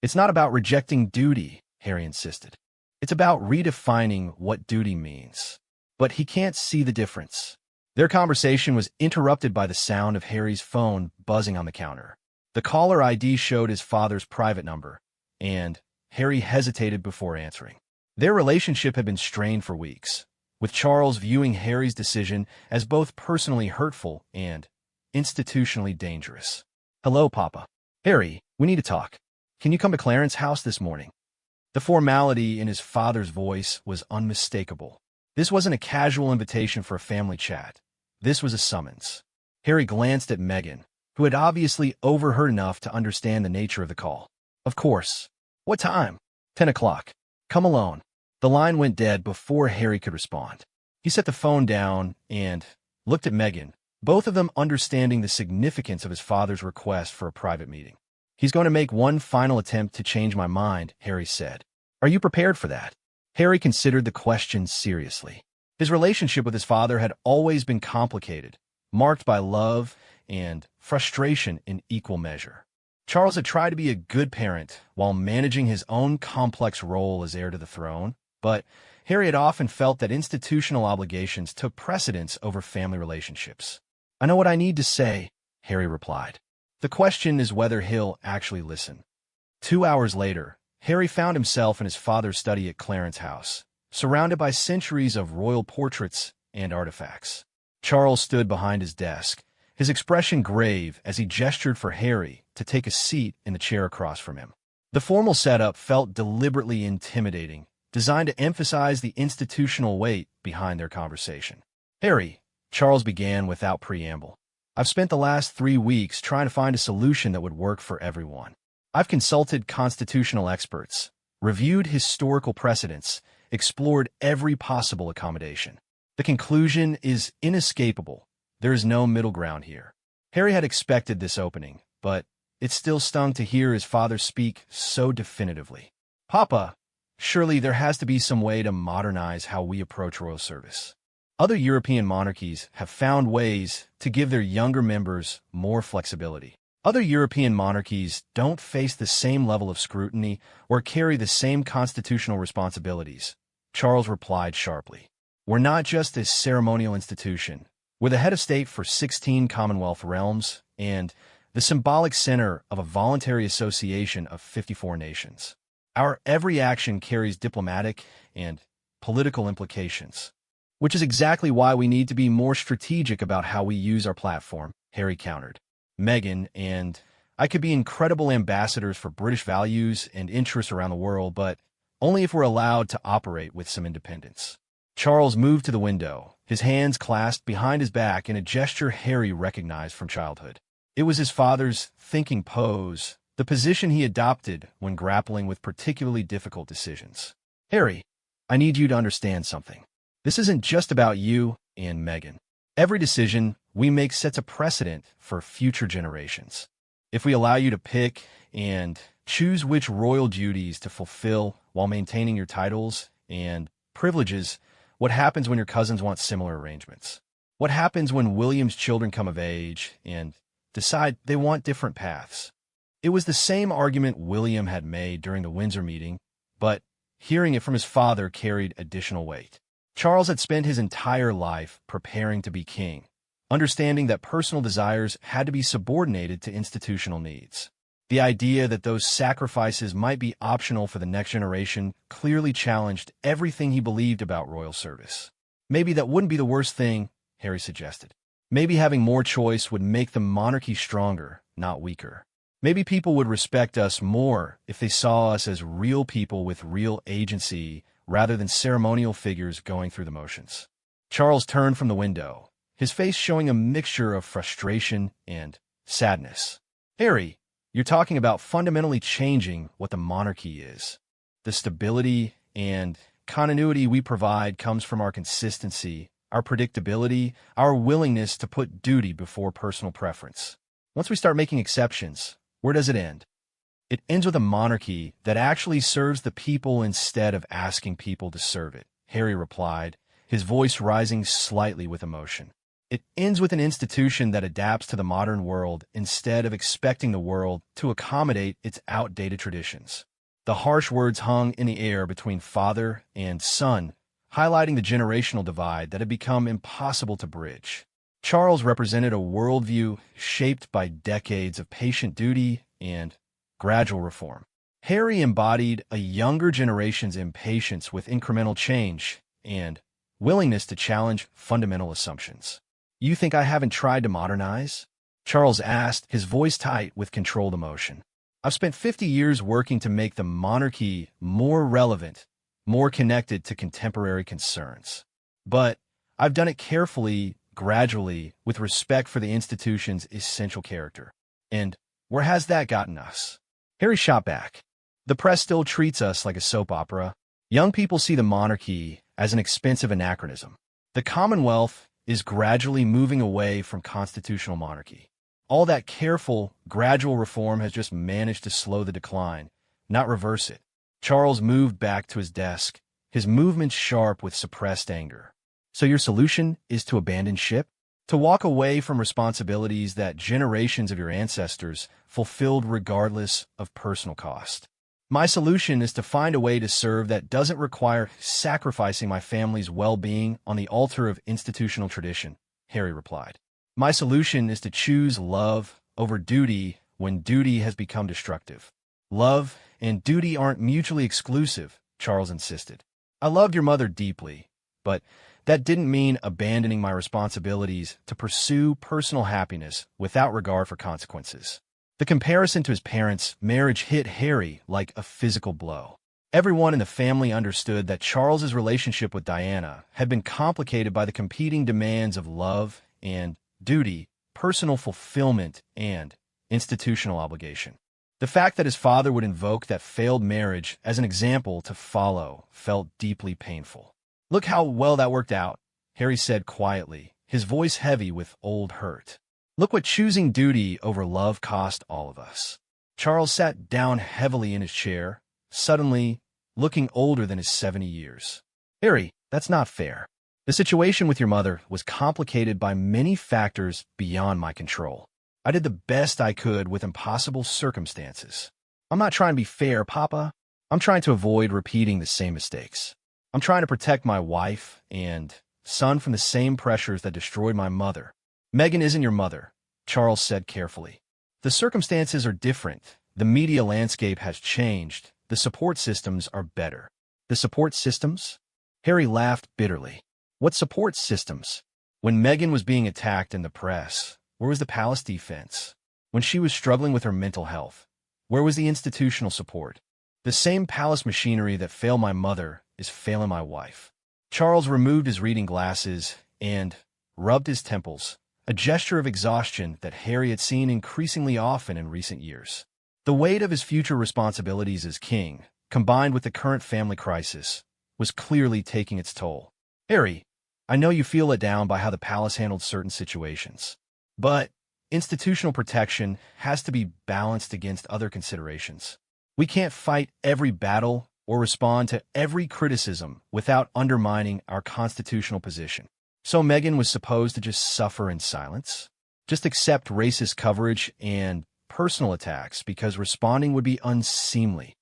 "It's not about rejecting duty," Harry insisted. "It's about redefining what duty means." But he can't see the difference. Their conversation was interrupted by the sound of Harry's phone buzzing on the counter. The caller ID showed his father's private number, and Harry hesitated before answering. Their relationship had been strained for weeks, with Charles viewing Harry's decision as both personally hurtful and institutionally dangerous. "Hello, Papa." "Harry, we need to talk. Can you come to Clarence's house this morning?" The formality in his father's voice was unmistakable. This wasn't a casual invitation for a family chat. This was a summons. Harry glanced at Meghan, who had obviously overheard enough to understand the nature of the call. "Of course. What time?" 10 o'clock. "Come alone." The line went dead before Harry could respond. He set the phone down and looked at Meghan, both of them understanding the significance of his father's request for a private meeting. "He's going to make one final attempt to change my mind," Harry said. "Are you prepared for that?" Harry considered the question seriously. His relationship with his father had always been complicated, marked by love and frustration in equal measure. Charles had tried to be a good parent while managing his own complex role as heir to the throne, but Harry had often felt that institutional obligations took precedence over family relationships. "I know what I need to say," Harry replied. "The question is whether he'll actually listen." 2 hours later, Harry found himself in his father's study at Clarence's house, surrounded by centuries of royal portraits and artifacts. Charles stood behind his desk, his expression grave as he gestured for Harry to take a seat in the chair across from him. The formal setup felt deliberately intimidating, designed to emphasize the institutional weight behind their conversation. "Harry," Charles began without preamble, "I've spent the last 3 weeks trying to find a solution that would work for everyone. I've consulted constitutional experts, reviewed historical precedents, explored every possible accommodation. The conclusion is inescapable. There is no middle ground here." Harry had expected this opening, but it still stung to hear his father speak so definitively. "Papa, surely there has to be some way to modernize how we approach royal service. Other European monarchies have found ways to give their younger members more flexibility. Other European monarchies don't face the same level of scrutiny or carry the same constitutional responsibilities," Charles replied sharply. "We're not just a ceremonial institution. We're the head of state for 16 Commonwealth realms and the symbolic center of a voluntary association of 54 nations. Our every action carries diplomatic and political implications." Which is exactly why we need to be more strategic about how we use our platform, Harry countered. Meghan and I could be incredible ambassadors for British values and interests around the world, but only if we're allowed to operate with some independence. Charles moved to the window, his hands clasped behind his back in a gesture Harry recognized from childhood. It was his father's thinking pose, the position he adopted when grappling with particularly difficult decisions. Harry, I need you to understand something. This isn't just about you and Meghan. Every decision we make sets a precedent for future generations. If we allow you to pick and choose which royal duties to fulfill while maintaining your titles and privileges, what happens when your cousins want similar arrangements? What happens when William's children come of age and decide they want different paths? It was the same argument William had made during the Windsor meeting, but hearing it from his father carried additional weight. Charles had spent his entire life preparing to be king, understanding that personal desires had to be subordinated to institutional needs. The idea that those sacrifices might be optional for the next generation clearly challenged everything he believed about royal service. Maybe that wouldn't be the worst thing, Harry suggested. Maybe having more choice would make the monarchy stronger, not weaker. Maybe people would respect us more if they saw us as real people with real agency rather than ceremonial figures going through the motions. Charles turned from the window, his face showing a mixture of frustration and sadness. Harry, you're talking about fundamentally changing what the monarchy is. The stability and continuity we provide comes from our consistency, our predictability, our willingness to put duty before personal preference. Once we start making exceptions, where does it end? It ends with a monarchy that actually serves the people instead of asking people to serve it, Harry replied, his voice rising slightly with emotion. It ends with an institution that adapts to the modern world instead of expecting the world to accommodate its outdated traditions. The harsh words hung in the air between father and son, highlighting the generational divide that had become impossible to bridge. Charles represented a worldview shaped by decades of patient duty and gradual reform. Harry embodied a younger generation's impatience with incremental change and willingness to challenge fundamental assumptions. You think I haven't tried to modernize? Charles asked, his voice tight with controlled emotion. I've spent 50 years working to make the monarchy more relevant, more connected to contemporary concerns. But I've done it carefully, gradually, with respect for the institution's essential character. And where has that gotten us? Harry shot back. The press still treats us like a soap opera. Young people see the monarchy as an expensive anachronism. The Commonwealth is gradually moving away from constitutional monarchy. All that careful, gradual reform has just managed to slow the decline, not reverse it. Charles moved back to his desk, his movements sharp with suppressed anger. So your solution is to abandon ship? To walk away from responsibilities that generations of your ancestors fulfilled regardless of personal cost. My solution is to find a way to serve that doesn't require sacrificing my family's well-being on the altar of institutional tradition, Harry replied. My solution is to choose love over duty when duty has become destructive. Love and duty aren't mutually exclusive, Charles insisted. I loved your mother deeply, but that didn't mean abandoning my responsibilities to pursue personal happiness without regard for consequences. The comparison to his parents' marriage hit Harry like a physical blow. Everyone in the family understood that Charles's relationship with Diana had been complicated by the competing demands of love and duty, personal fulfillment, and institutional obligation. The fact that his father would invoke that failed marriage as an example to follow felt deeply painful. Look how well that worked out, Harry said quietly, his voice heavy with old hurt. Look what choosing duty over love cost all of us. Charles sat down heavily in his chair, suddenly looking older than his 70 years. Harry, that's not fair. The situation with your mother was complicated by many factors beyond my control. I did the best I could with impossible circumstances. I'm not trying to be fair, Papa. I'm trying to avoid repeating the same mistakes. I'm trying to protect my wife and son from the same pressures that destroyed my mother. Meghan isn't your mother, Charles said carefully. The circumstances are different. The media landscape has changed. The support systems are better. The support systems? Harry laughed bitterly. What support systems? When Meghan was being attacked in the press, where was the palace defense? When she was struggling with her mental health, where was the institutional support? The same palace machinery that failed my mother is failing my wife. Charles removed his reading glasses and rubbed his temples, a gesture of exhaustion that Harry had seen increasingly often in recent years. The weight of his future responsibilities as king, combined with the current family crisis, was clearly taking its toll. Harry, I know you feel let down by how the palace handled certain situations, but institutional protection has to be balanced against other considerations. We can't fight every battle or respond to every criticism without undermining our constitutional position. So Meghan was supposed to just suffer in silence, just accept racist coverage and personal attacks because responding would be unseemly.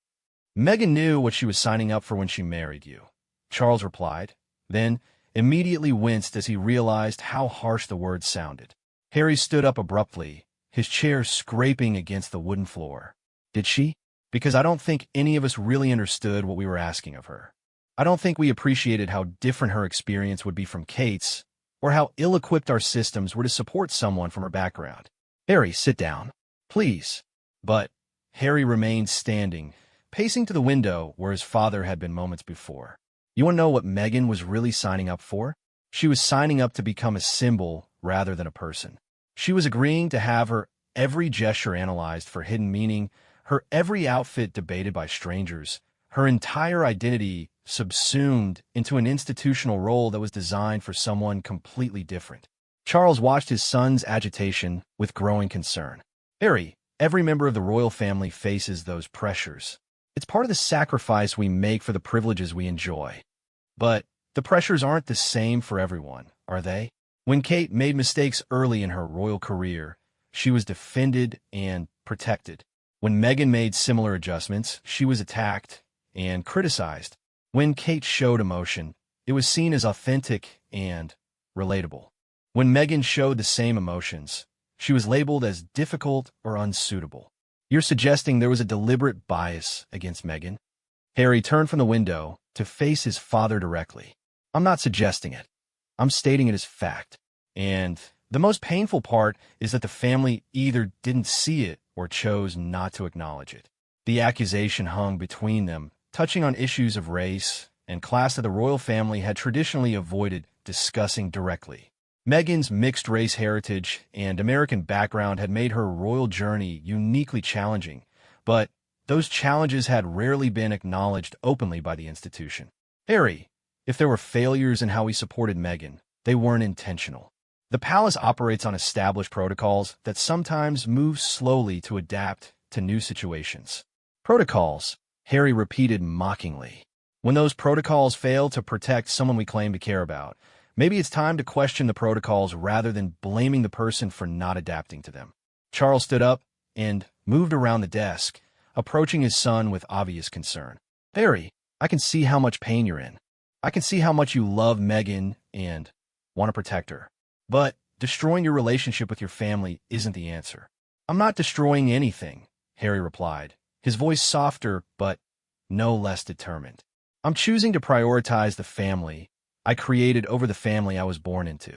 Meghan knew what she was signing up for when she married you, Charles replied, then immediately winced as he realized how harsh the words sounded. Harry stood up abruptly, his chair scraping against the wooden floor. Did she? Because I don't think any of us really understood what we were asking of her. I don't think we appreciated how different her experience would be from Kate's, or how ill-equipped our systems were to support someone from her background. Harry, sit down. Please. But Harry remained standing, pacing to the window where his father had been moments before. You want to know what Meghan was really signing up for? She was signing up to become a symbol rather than a person. She was agreeing to have her every gesture analyzed for hidden meaning, her every outfit debated by strangers, her entire identity subsumed into an institutional role that was designed for someone completely different. Charles watched his son's agitation with growing concern. Harry, every member of the royal family faces those pressures. It's part of the sacrifice we make for the privileges we enjoy. But the pressures aren't the same for everyone, are they? When Kate made mistakes early in her royal career, she was defended and protected. When Meghan made similar adjustments, she was attacked and criticized. When Kate showed emotion, it was seen as authentic and relatable. When Meghan showed the same emotions, she was labeled as difficult or unsuitable. You're suggesting there was a deliberate bias against Meghan? Harry turned from the window to face his father directly. I'm not suggesting it. I'm stating it as fact. And the most painful part is that the family either didn't see it or chose not to acknowledge it. The accusation hung between them, touching on issues of race and class that the royal family had traditionally avoided discussing directly. Meghan's mixed-race heritage and American background had made her royal journey uniquely challenging, but those challenges had rarely been acknowledged openly by the institution. Harry, if there were failures in how we supported Meghan, they weren't intentional. The palace operates on established protocols that sometimes move slowly to adapt to new situations. Protocols, Harry repeated mockingly. When those protocols fail to protect someone we claim to care about, maybe it's time to question the protocols rather than blaming the person for not adapting to them. Charles stood up and moved around the desk, approaching his son with obvious concern. Harry, I can see how much pain you're in. I can see how much you love Meghan and want to protect her. But destroying your relationship with your family isn't the answer. I'm not destroying anything, Harry replied, his voice softer but no less determined. I'm choosing to prioritize the family I created over the family I was born into.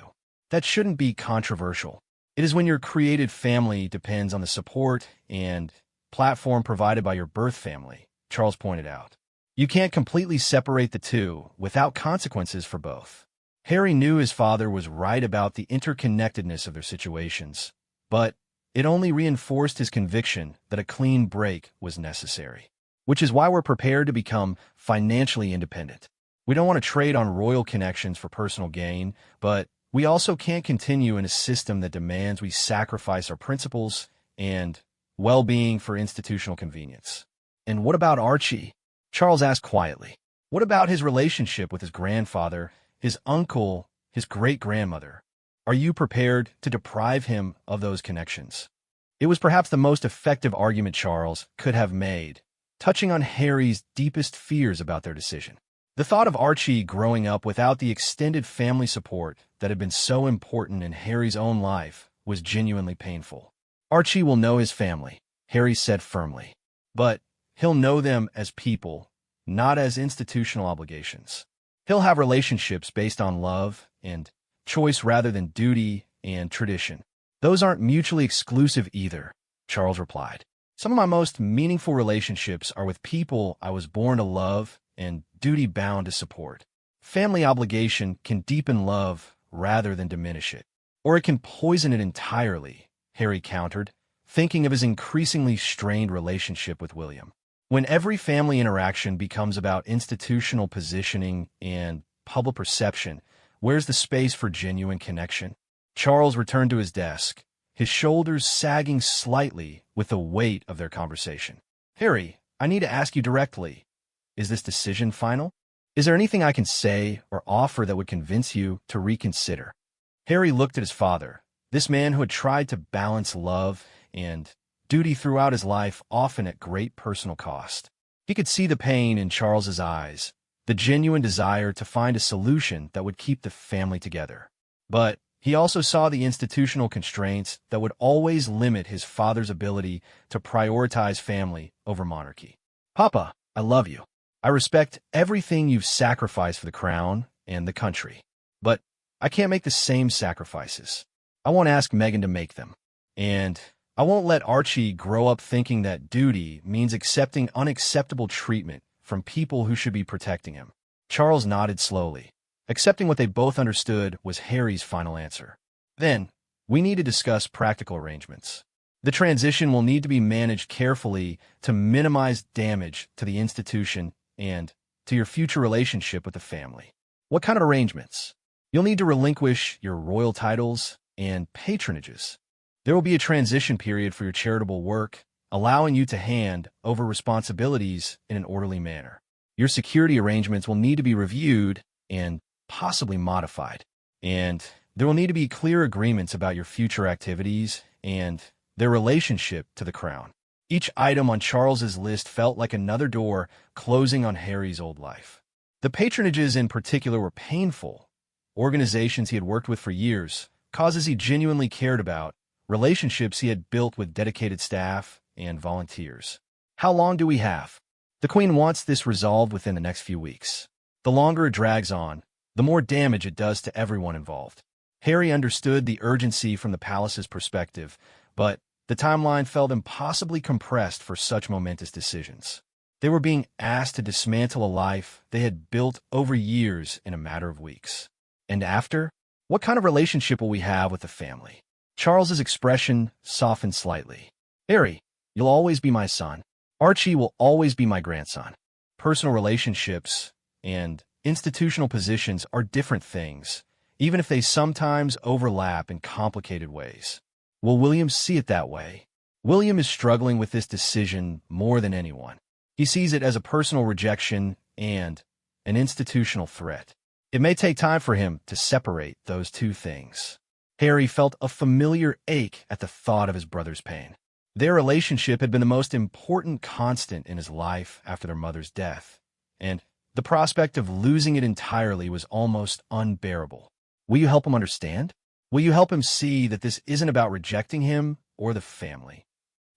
That shouldn't be controversial. It is when your created family depends on the support and platform provided by your birth family, Charles pointed out. You can't completely separate the two without consequences for both. Harry knew his father was right about the interconnectedness of their situations, but it only reinforced his conviction that a clean break was necessary, which is why we're prepared to become financially independent. We don't want to trade on royal connections for personal gain, but we also can't continue in a system that demands we sacrifice our principles and well-being for institutional convenience. And what about Archie? Charles asked quietly. What about his relationship with his grandfather, his uncle, his great-grandmother? Are you prepared to deprive him of those connections? It was perhaps the most effective argument Charles could have made, touching on Harry's deepest fears about their decision. The thought of Archie growing up without the extended family support that had been so important in Harry's own life was genuinely painful. Archie will know his family, Harry said firmly, but he'll know them as people, not as institutional obligations. He'll have relationships based on love and choice rather than duty and tradition. Those aren't mutually exclusive either, Charles replied. Some of my most meaningful relationships are with people I was born to love and duty-bound to support. Family obligation can deepen love rather than diminish it. Or it can poison it entirely, Harry countered, thinking of his increasingly strained relationship with William. When every family interaction becomes about institutional positioning and public perception, where's the space for genuine connection? Charles returned to his desk, his shoulders sagging slightly with the weight of their conversation. Harry, I need to ask you directly. Is this decision final? Is there anything I can say or offer that would convince you to reconsider? Harry looked at his father, this man who had tried to balance love and duty throughout his life, often at great personal cost. He could see the pain in Charles's eyes, the genuine desire to find a solution that would keep the family together. But he also saw the institutional constraints that would always limit his father's ability to prioritize family over monarchy. Papa, I love you. I respect everything you've sacrificed for the crown and the country. But I can't make the same sacrifices. I won't ask Meghan to make them. And I won't let Archie grow up thinking that duty means accepting unacceptable treatment from people who should be protecting him. Charles nodded slowly, accepting what they both understood was Harry's final answer. Then, we need to discuss practical arrangements. The transition will need to be managed carefully to minimize damage to the institution and to your future relationship with the family. What kind of arrangements? You'll need to relinquish your royal titles and patronages. There will be a transition period for your charitable work, allowing you to hand over responsibilities in an orderly manner. Your security arrangements will need to be reviewed and possibly modified. And there will need to be clear agreements about your future activities and their relationship to the crown. Each item on Charles's list felt like another door closing on Harry's old life. The patronages in particular were painful. Organizations he had worked with for years, causes he genuinely cared about, relationships he had built with dedicated staff and volunteers. How long do we have? The Queen wants this resolved within the next few weeks. The longer it drags on, the more damage it does to everyone involved. Harry understood the urgency from the palace's perspective, but the timeline felt impossibly compressed for such momentous decisions. They were being asked to dismantle a life they had built over years in a matter of weeks. And after? What kind of relationship will we have with the family? Charles's expression softened slightly. Harry, you'll always be my son. Archie will always be my grandson. Personal relationships and institutional positions are different things, even if they sometimes overlap in complicated ways. Will William see it that way? William is struggling with this decision more than anyone. He sees it as a personal rejection and an institutional threat. It may take time for him to separate those two things. Harry felt a familiar ache at the thought of his brother's pain. Their relationship had been the most important constant in his life after their mother's death, and the prospect of losing it entirely was almost unbearable. Will you help him understand? Will you help him see that this isn't about rejecting him or the family?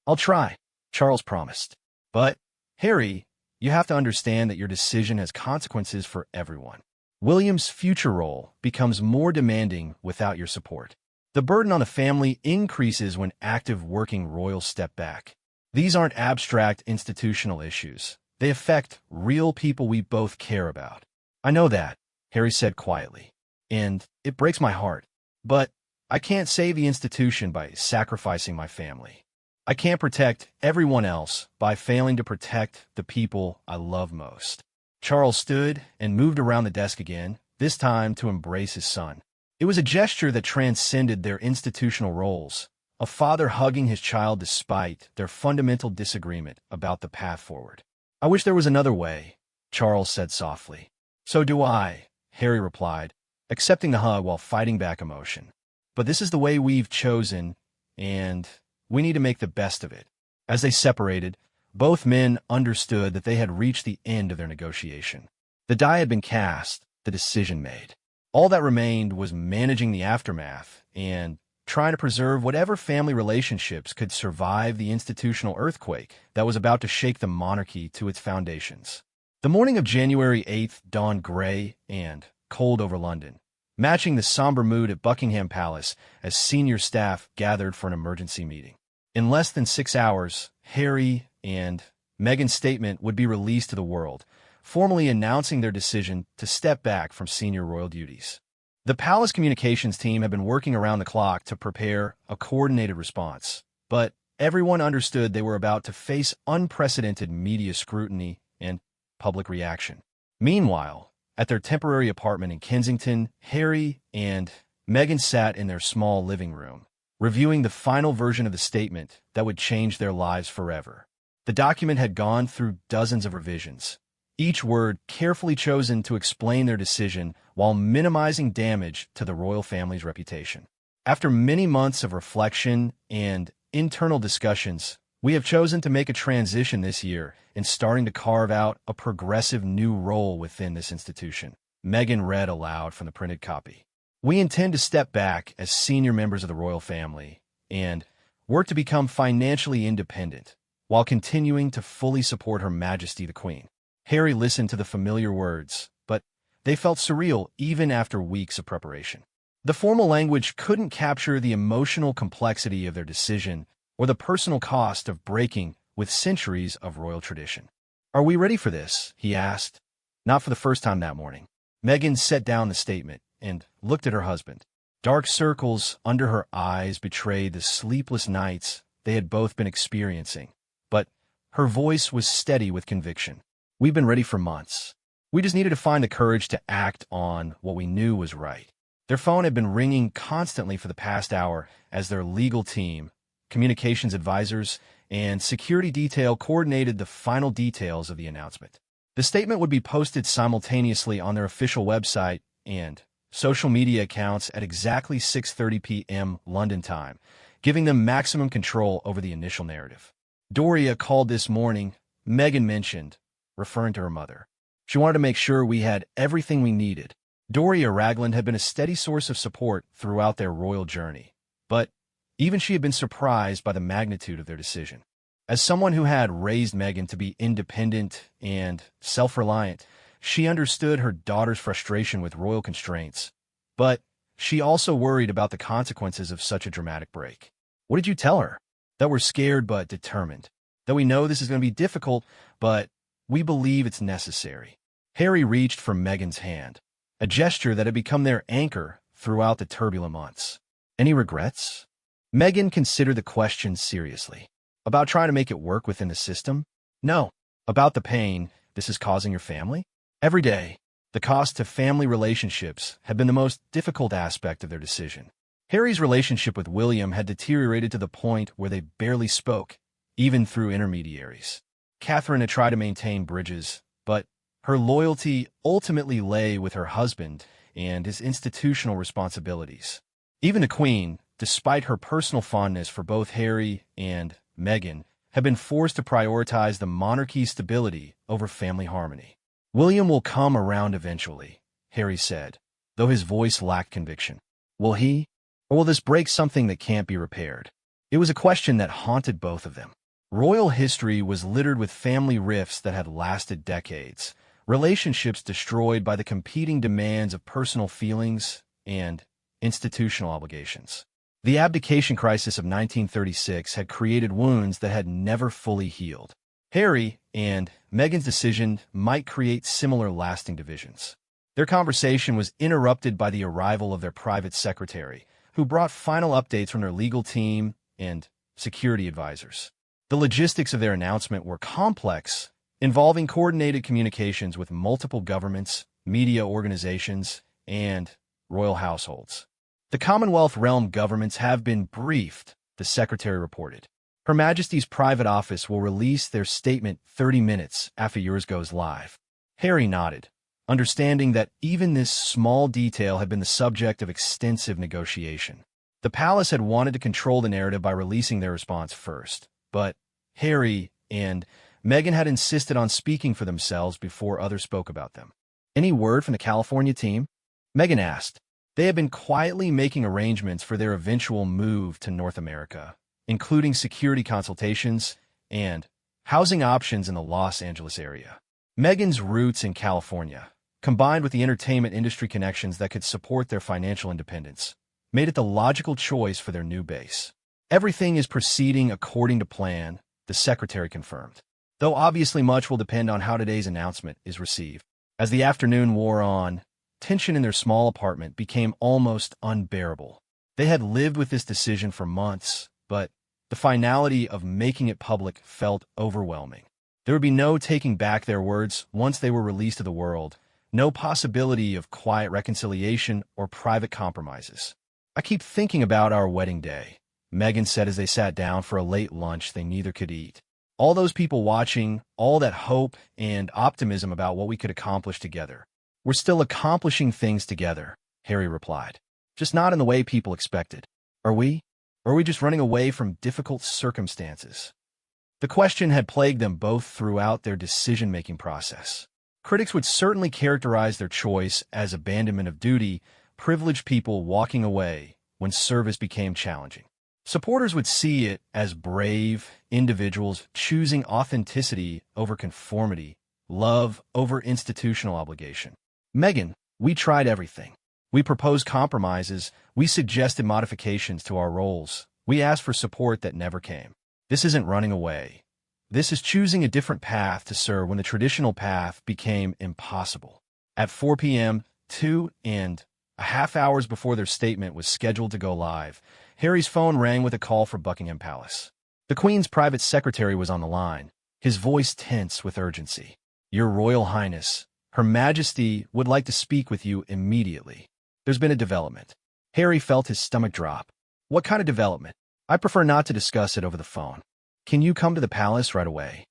I'll try, Charles promised. But, Harry, you have to understand that your decision has consequences for everyone. William's future role becomes more demanding without your support. The burden on the family increases when active working royals step back. These aren't abstract institutional issues. They affect real people we both care about. I know that, Harry said quietly, and it breaks my heart. But I can't save the institution by sacrificing my family. I can't protect everyone else by failing to protect the people I love most. Charles stood and moved around the desk again, this time to embrace his son. It was a gesture that transcended their institutional roles, a father hugging his child despite their fundamental disagreement about the path forward. I wish there was another way, Charles said softly. So do I, Harry replied, accepting the hug while fighting back emotion. But this is the way we've chosen, and we need to make the best of it. As they separated, both men understood that they had reached the end of their negotiation. The die had been cast, the decision made. All that remained was managing the aftermath and trying to preserve whatever family relationships could survive the institutional earthquake that was about to shake the monarchy to its foundations. The morning of January 8th dawned gray and cold over London, matching the somber mood at Buckingham Palace as senior staff gathered for an emergency meeting. In less than 6 hours, Harry and Meghan's statement would be released to the world, formally announcing their decision to step back from senior royal duties. The palace communications team had been working around the clock to prepare a coordinated response, but everyone understood they were about to face unprecedented media scrutiny and public reaction. Meanwhile, at their temporary apartment in Kensington, Harry and Meghan sat in their small living room, reviewing the final version of the statement that would change their lives forever. The document had gone through dozens of revisions, each word carefully chosen to explain their decision while minimizing damage to the royal family's reputation. After many months of reflection and internal discussions, we have chosen to make a transition this year in starting to carve out a progressive new role within this institution. Meghan read aloud from the printed copy. We intend to step back as senior members of the royal family and work to become financially independent while continuing to fully support Her Majesty the Queen. Harry listened to the familiar words, but they felt surreal even after weeks of preparation. The formal language couldn't capture the emotional complexity of their decision or the personal cost of breaking with centuries of royal tradition. "Are we ready for this?" he asked. Not for the first time that morning. Meghan set down the statement and looked at her husband. Dark circles under her eyes betrayed the sleepless nights they had both been experiencing, but her voice was steady with conviction. "We've been ready for months. We just needed to find the courage to act on what we knew was right." Their phone had been ringing constantly for the past hour as their legal team, communications advisors, and security detail coordinated the final details of the announcement. The statement would be posted simultaneously on their official website and social media accounts at exactly 6:30 p.m. London time, giving them maximum control over the initial narrative. "Doria called this morning," Meghan mentioned, referring to her mother. "She wanted to make sure we had everything we needed." Doria Ragland had been a steady source of support throughout their royal journey, but even she had been surprised by the magnitude of their decision. As someone who had raised Meghan to be independent and self-reliant, she understood her daughter's frustration with royal constraints, but she also worried about the consequences of such a dramatic break. "What did you tell her?" "That we're scared but determined. That we know this is going to be difficult, but we believe it's necessary." Harry reached for Meghan's hand, a gesture that had become their anchor throughout the turbulent months. "Any regrets?" Meghan considered the question seriously. "About trying to make it work within the system?" "No." "About the pain this is causing your family?" "Every day. The cost to family relationships had been the most difficult aspect of their decision." Harry's relationship with William had deteriorated to the point where they barely spoke, even through intermediaries. Catherine had tried to maintain bridges, but her loyalty ultimately lay with her husband and his institutional responsibilities. Even the Queen, despite her personal fondness for both Harry and Meghan, had been forced to prioritize the monarchy's stability over family harmony. "William will come around eventually," Harry said, though his voice lacked conviction. "Will he? Or will this break something that can't be repaired?" It was a question that haunted both of them. Royal history was littered with family rifts that had lasted decades, relationships destroyed by the competing demands of personal feelings and institutional obligations. The abdication crisis of 1936 had created wounds that had never fully healed. Harry and Meghan's decision might create similar lasting divisions. Their conversation was interrupted by the arrival of their private secretary, who brought final updates from their legal team and security advisors. The logistics of their announcement were complex, involving coordinated communications with multiple governments, media organizations, and royal households. "The Commonwealth realm governments have been briefed," the secretary reported. "Her Majesty's private office will release their statement 30 minutes after yours goes live." Harry nodded, understanding that even this small detail had been the subject of extensive negotiation. The palace had wanted to control the narrative by releasing their response first, but Harry and Meghan had insisted on speaking for themselves before others spoke about them. "Any word from the California team?" Meghan asked. They had been quietly making arrangements for their eventual move to North America, including security consultations and housing options in the Los Angeles area. Meghan's roots in California, combined with the entertainment industry connections that could support their financial independence, made it the logical choice for their new base. Everything is proceeding according to plan, the secretary confirmed, though obviously much will depend on how today's announcement is received. As the afternoon wore on, tension in their small apartment became almost unbearable. They had lived with this decision for months, but the finality of making it public felt overwhelming. There would be no taking back their words once they were released to the world, no possibility of quiet reconciliation or private compromises. "I keep thinking about our wedding day," Meghan said as they sat down for a late lunch they neither could eat. "All those people watching, all that hope and optimism about what we could accomplish together." "We're still accomplishing things together," Harry replied. "Just not in the way people expected. Are we? Or are we just running away from difficult circumstances?" The question had plagued them both throughout their decision-making process. Critics would certainly characterize their choice as abandonment of duty, privileged people walking away when service became challenging. Supporters would see it as brave individuals choosing authenticity over conformity, love over institutional obligation. "Meghan, we tried everything. We proposed compromises, we suggested modifications to our roles, we asked for support that never came. This isn't running away. This is choosing a different path to serve when the traditional path became impossible." At 4 p.m., 2.5 hours before their statement was scheduled to go live, Harry's phone rang with a call for Buckingham Palace. The Queen's private secretary was on the line, his voice tense with urgency. "Your Royal Highness, Her Majesty would like to speak with you immediately. There's been a development." Harry felt his stomach drop. "What kind of development?" "I prefer not to discuss it over the phone. Can you come to the palace right away?"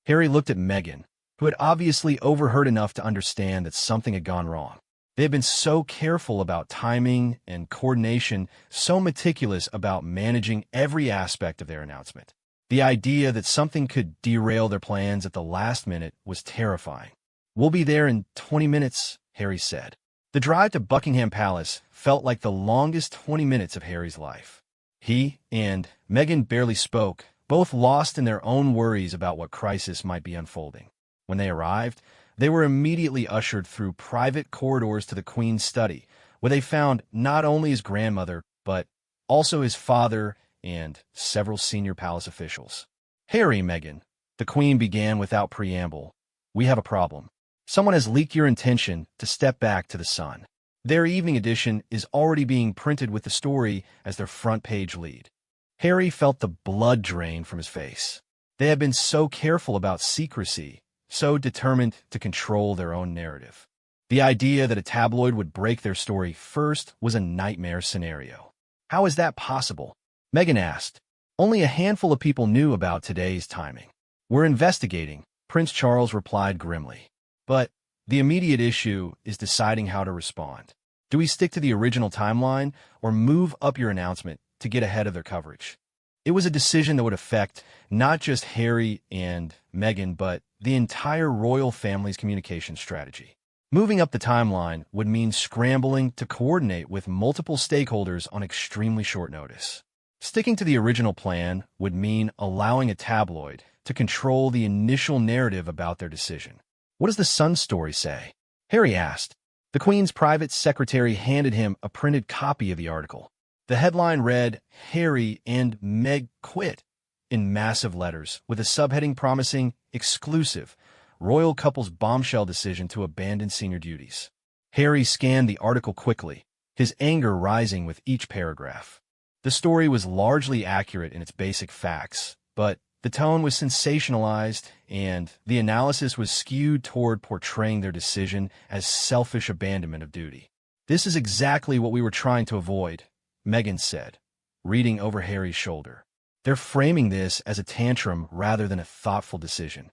Harry looked at Meghan, who had obviously overheard enough to understand that something had gone wrong. They had been so careful about timing and coordination, so meticulous about managing every aspect of their announcement. The idea that something could derail their plans at the last minute was terrifying. "We'll be there in 20 minutes, Harry said. The drive to Buckingham Palace felt like the longest 20 minutes of Harry's life. He and Meghan barely spoke, both lost in their own worries about what crisis might be unfolding. When they arrived, they were immediately ushered through private corridors to the Queen's study, where they found not only his grandmother, but also his father and several senior palace officials. "Harry, Meghan," the Queen began without preamble, "we have a problem. Someone has leaked your intention to step back to the Sun." Their evening edition is already being printed with the story as their front page lead. Harry felt the blood drain from his face. They had been so careful about secrecy, so determined to control their own narrative. The idea that a tabloid would break their story first was a nightmare scenario. "How is that possible?" Meghan asked. "Only a handful of people knew about today's timing." "We're investigating," Prince Charles replied grimly. "But the immediate issue is deciding how to respond. Do we stick to the original timeline or move up your announcement to get ahead of their coverage?" It was a decision that would affect not just Harry and Meghan, but the entire royal family's communication strategy. Moving up the timeline would mean scrambling to coordinate with multiple stakeholders on extremely short notice. Sticking to the original plan would mean allowing a tabloid to control the initial narrative about their decision. "What does the Sun story say?" Harry asked. The Queen's private secretary handed him a printed copy of the article. The headline read, "Harry and Meg quit," in massive letters, with a subheading promising exclusive, royal couple's bombshell decision to abandon senior duties. Harry scanned the article quickly, his anger rising with each paragraph. The story was largely accurate in its basic facts, but the tone was sensationalized, and the analysis was skewed toward portraying their decision as selfish abandonment of duty. "This is exactly what we were trying to avoid," Meghan said, reading over Harry's shoulder. "They're framing this as a tantrum rather than a thoughtful decision."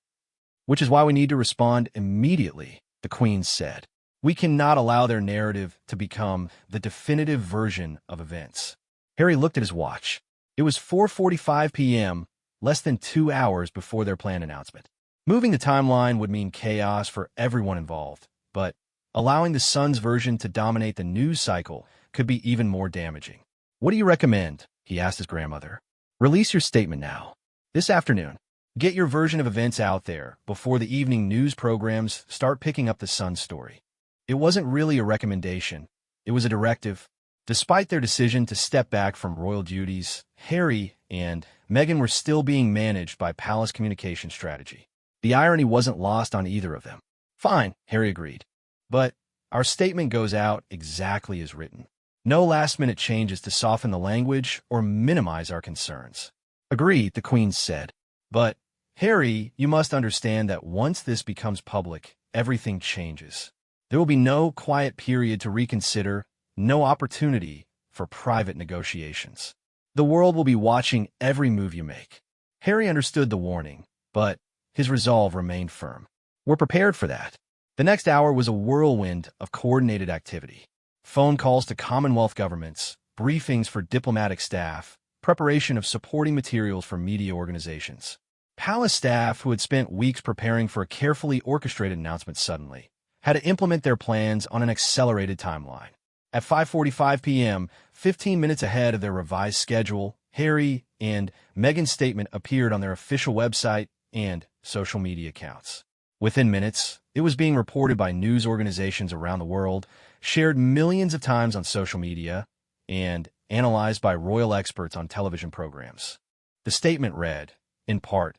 "Which is why we need to respond immediately," the Queen said. "We cannot allow their narrative to become the definitive version of events." Harry looked at his watch. It was 4:45 p.m., less than 2 hours before their planned announcement. Moving the timeline would mean chaos for everyone involved, but allowing the Sun's version to dominate the news cycle could be even more damaging. "What do you recommend?" he asked his grandmother. "Release your statement now. This afternoon." Get your version of events out there before the evening news programs start picking up the Sun story. It wasn't really a recommendation. It was a directive. Despite their decision to step back from royal duties, Harry and Meghan were still being managed by palace communication strategy. The irony wasn't lost on either of them. Fine, Harry agreed. But our statement goes out exactly as written. No last-minute changes to soften the language or minimize our concerns. Agreed, the Queen said. But, Harry, you must understand that once this becomes public, everything changes. There will be no quiet period to reconsider, no opportunity for private negotiations. The world will be watching every move you make. Harry understood the warning, but his resolve remained firm. We're prepared for that. The next hour was a whirlwind of coordinated activity. Phone calls to Commonwealth governments, briefings for diplomatic staff, preparation of supporting materials for media organizations. Palace staff, who had spent weeks preparing for a carefully orchestrated announcement suddenly, had to implement their plans on an accelerated timeline. At 5:45 p.m., 15 minutes ahead of their revised schedule, Harry and Meghan's statement appeared on their official website and social media accounts. Within minutes, it was being reported by news organizations around the world, shared millions of times on social media, and analyzed by royal experts on television programs. The statement read, in part,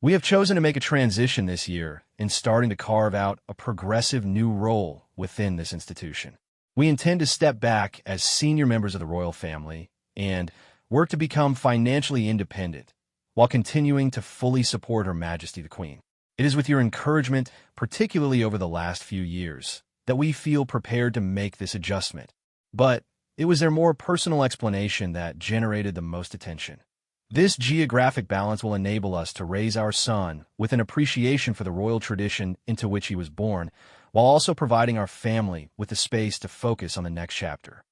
"We have chosen to make a transition this year in starting to carve out a progressive new role within this institution. We intend to step back as senior members of the royal family and work to become financially independent while continuing to fully support Her Majesty the Queen. It is with your encouragement, particularly over the last few years, that we feel prepared to make this adjustment." But it was their more personal explanation that generated the most attention. This geographic balance will enable us to raise our son with an appreciation for the royal tradition into which he was born, while also providing our family with the space to focus on the next chapter.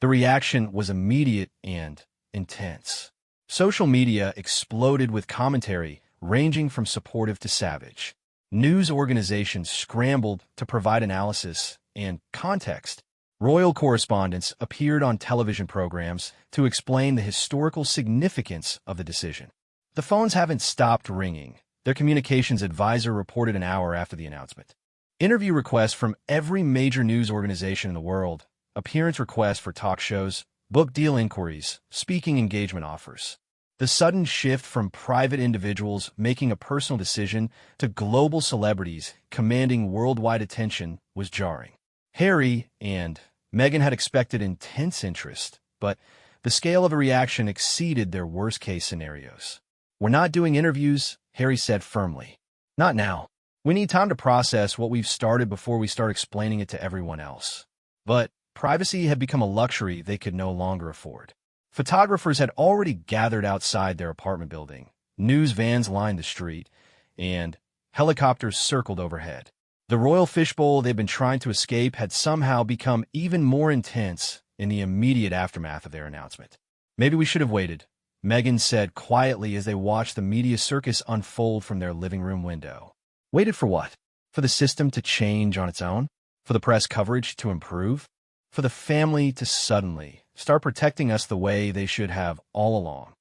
The reaction was immediate and intense. Social media exploded with commentary ranging from supportive to savage. News organizations scrambled to provide analysis and context. Royal correspondents appeared on television programs to explain the historical significance of the decision. The phones haven't stopped ringing, their communications advisor reported an hour after the announcement. Interview requests from every major news organization in the world, appearance requests for talk shows, book deal inquiries, speaking engagement offers. The sudden shift from private individuals making a personal decision to global celebrities commanding worldwide attention was jarring. Harry and Meghan had expected intense interest, but the scale of a reaction exceeded their worst-case scenarios. "We're not doing interviews," Harry said firmly. "Not now. We need time to process what we've started before we start explaining it to everyone else." But privacy had become a luxury they could no longer afford. Photographers had already gathered outside their apartment building, news vans lined the street, and helicopters circled overhead. The royal fishbowl they'd been trying to escape had somehow become even more intense in the immediate aftermath of their announcement. "Maybe we should have waited," Meghan said quietly as they watched the media circus unfold from their living room window. Waited for what? For the system to change on its own? For the press coverage to improve? For the family to suddenly start protecting us the way they should have all along?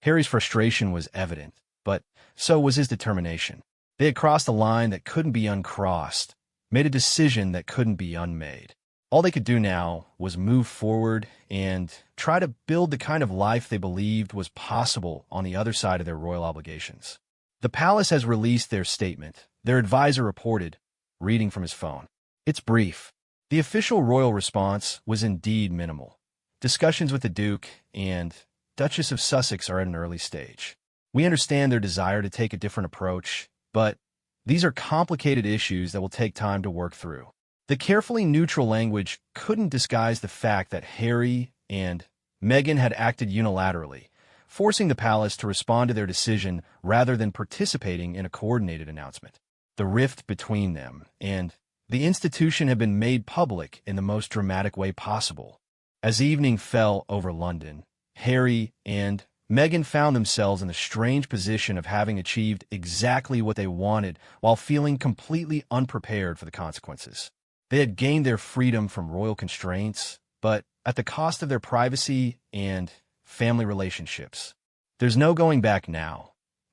Harry's frustration was evident, but so was his determination. They had crossed a line that couldn't be uncrossed, made a decision that couldn't be unmade. All they could do now was move forward and try to build the kind of life they believed was possible on the other side of their royal obligations. The palace has released their statement, their advisor reported, reading from his phone. It's brief. The official royal response was indeed minimal. Discussions with the Duke and Duchess of Sussex are at an early stage. We understand their desire to take a different approach, but these are complicated issues that will take time to work through. The carefully neutral language couldn't disguise the fact that Harry and Meghan had acted unilaterally, forcing the palace to respond to their decision rather than participating in a coordinated announcement. The rift between them and the institution had been made public in the most dramatic way possible. As evening fell over London, Harry and Meghan found themselves in the strange position of having achieved exactly what they wanted while feeling completely unprepared for the consequences. They had gained their freedom from royal constraints, but at the cost of their privacy and family relationships. "There's no going back now,"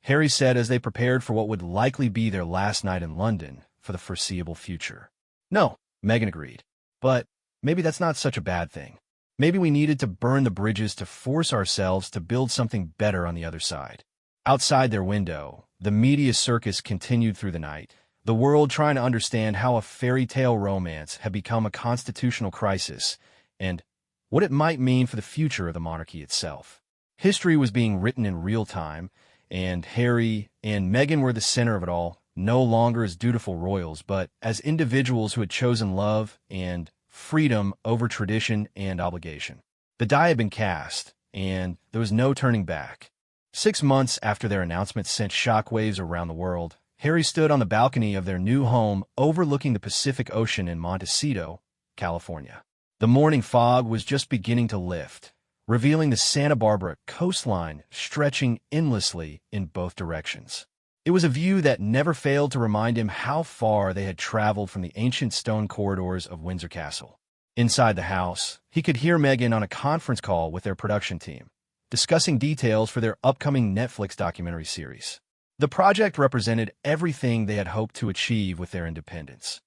Harry said as they prepared for what would likely be their last night in London for the foreseeable future. No, Meghan agreed. But maybe that's not such a bad thing. Maybe we needed to burn the bridges to force ourselves to build something better on the other side. Outside their window, the media circus continued through the night, the world trying to understand how a fairy tale romance had become a constitutional crisis and what it might mean for the future of the monarchy itself. History was being written in real time, and Harry and Meghan were the center of it all, no longer as dutiful royals, but as individuals who had chosen love and freedom over tradition and obligation. The die had been cast, and there was no turning back. 6 months after their announcement sent shockwaves around the world, Harry stood on the balcony of their new home overlooking the Pacific Ocean in Montecito, California. The morning fog was just beginning to lift, revealing the Santa Barbara coastline stretching endlessly in both directions. It was a view that never failed to remind him how far they had traveled from the ancient stone corridors of Windsor Castle. Inside the house, he could hear Meghan on a conference call with their production team, discussing details for their upcoming Netflix documentary series. The project represented everything they had hoped to achieve with their independence.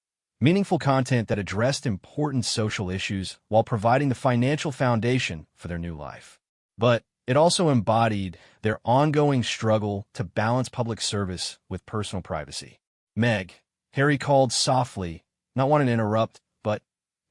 Meaningful content that addressed important social issues while providing the financial foundation for their new life. But it also embodied their ongoing struggle to balance public service with personal privacy. Meg, Harry called softly, not wanting to interrupt, but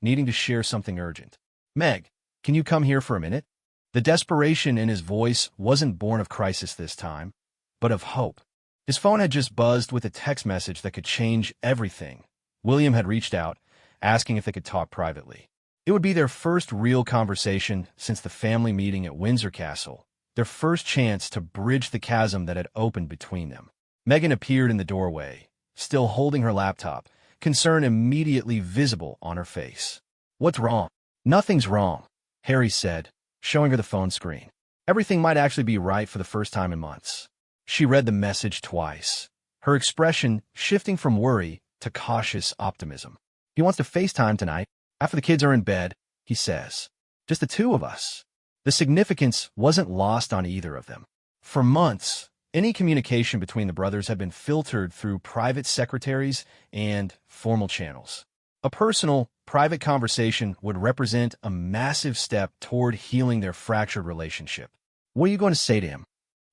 needing to share something urgent. Meg, can you come here for a minute? The desperation in his voice wasn't born of crisis this time, but of hope. His phone had just buzzed with a text message that could change everything. William had reached out, asking if they could talk privately. It would be their first real conversation since the family meeting at Windsor Castle, their first chance to bridge the chasm that had opened between them. Meghan appeared in the doorway, still holding her laptop, concern immediately visible on her face. What's wrong? Nothing's wrong, Harry said, showing her the phone screen. Everything might actually be right for the first time in months. She read the message twice, her expression shifting from worry to cautious optimism. He wants to FaceTime tonight, after the kids are in bed, he says. Just the two of us. The significance wasn't lost on either of them. For months, any communication between the brothers had been filtered through private secretaries and formal channels. A personal, private conversation would represent a massive step toward healing their fractured relationship. What are you going to say to him?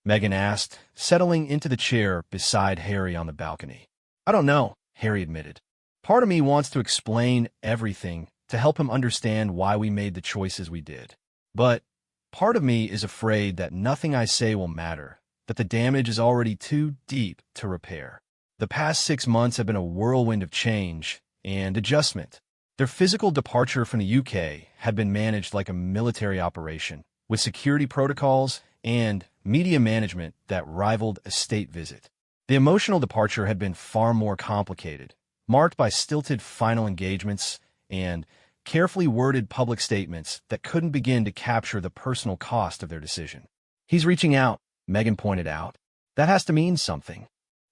Meghan asked, settling into the chair beside Harry on the balcony. I don't know, Harry admitted. Part of me wants to explain everything to help him understand why we made the choices we did. But part of me is afraid that nothing I say will matter, that the damage is already too deep to repair. The past 6 months have been a whirlwind of change and adjustment. Their physical departure from the UK had been managed like a military operation, with security protocols and media management that rivaled a state visit. The emotional departure had been far more complicated, marked by stilted final engagements and carefully worded public statements that couldn't begin to capture the personal cost of their decision. He's reaching out, Meghan pointed out. That has to mean something.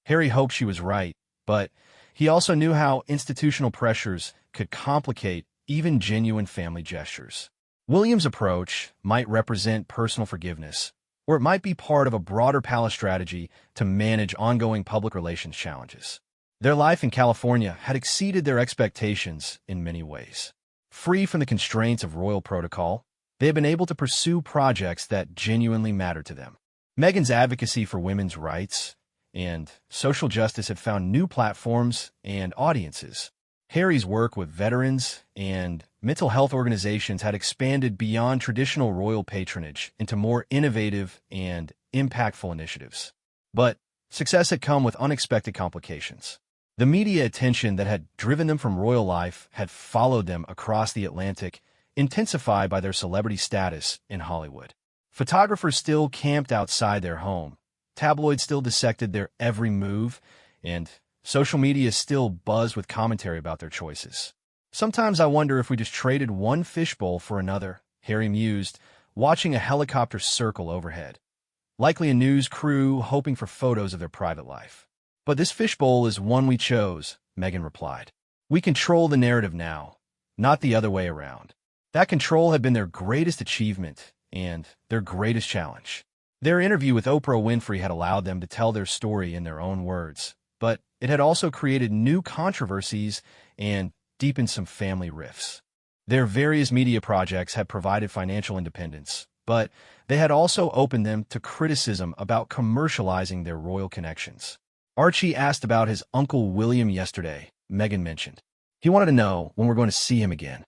Harry hoped she was right, but he also knew how institutional pressures could complicate even genuine family gestures. William's approach might represent personal forgiveness, or it might be part of a broader palace strategy to manage ongoing public relations challenges. Their life in California had exceeded their expectations in many ways. Free from the constraints of royal protocol, they had been able to pursue projects that genuinely mattered to them. Meghan's advocacy for women's rights and social justice had found new platforms and audiences. Harry's work with veterans and mental health organizations had expanded beyond traditional royal patronage into more innovative and impactful initiatives. But success had come with unexpected complications. The media attention that had driven them from royal life had followed them across the Atlantic, intensified by their celebrity status in Hollywood. Photographers still camped outside their home, tabloids still dissected their every move, and social media still buzzed with commentary about their choices. Sometimes I wonder if we just traded one fishbowl for another, Harry mused, watching a helicopter circle overhead. Likely a news crew hoping for photos of their private life. But this fishbowl is one we chose, Meghan replied. We control the narrative now, not the other way around. That control had been their greatest achievement and their greatest challenge. Their interview with Oprah Winfrey had allowed them to tell their story in their own words, but it had also created new controversies and deepened some family rifts. Their various media projects had provided financial independence, but they had also opened them to criticism about commercializing their royal connections. Archie asked about his Uncle William yesterday, Meghan mentioned. He wanted to know when we're going to see him again.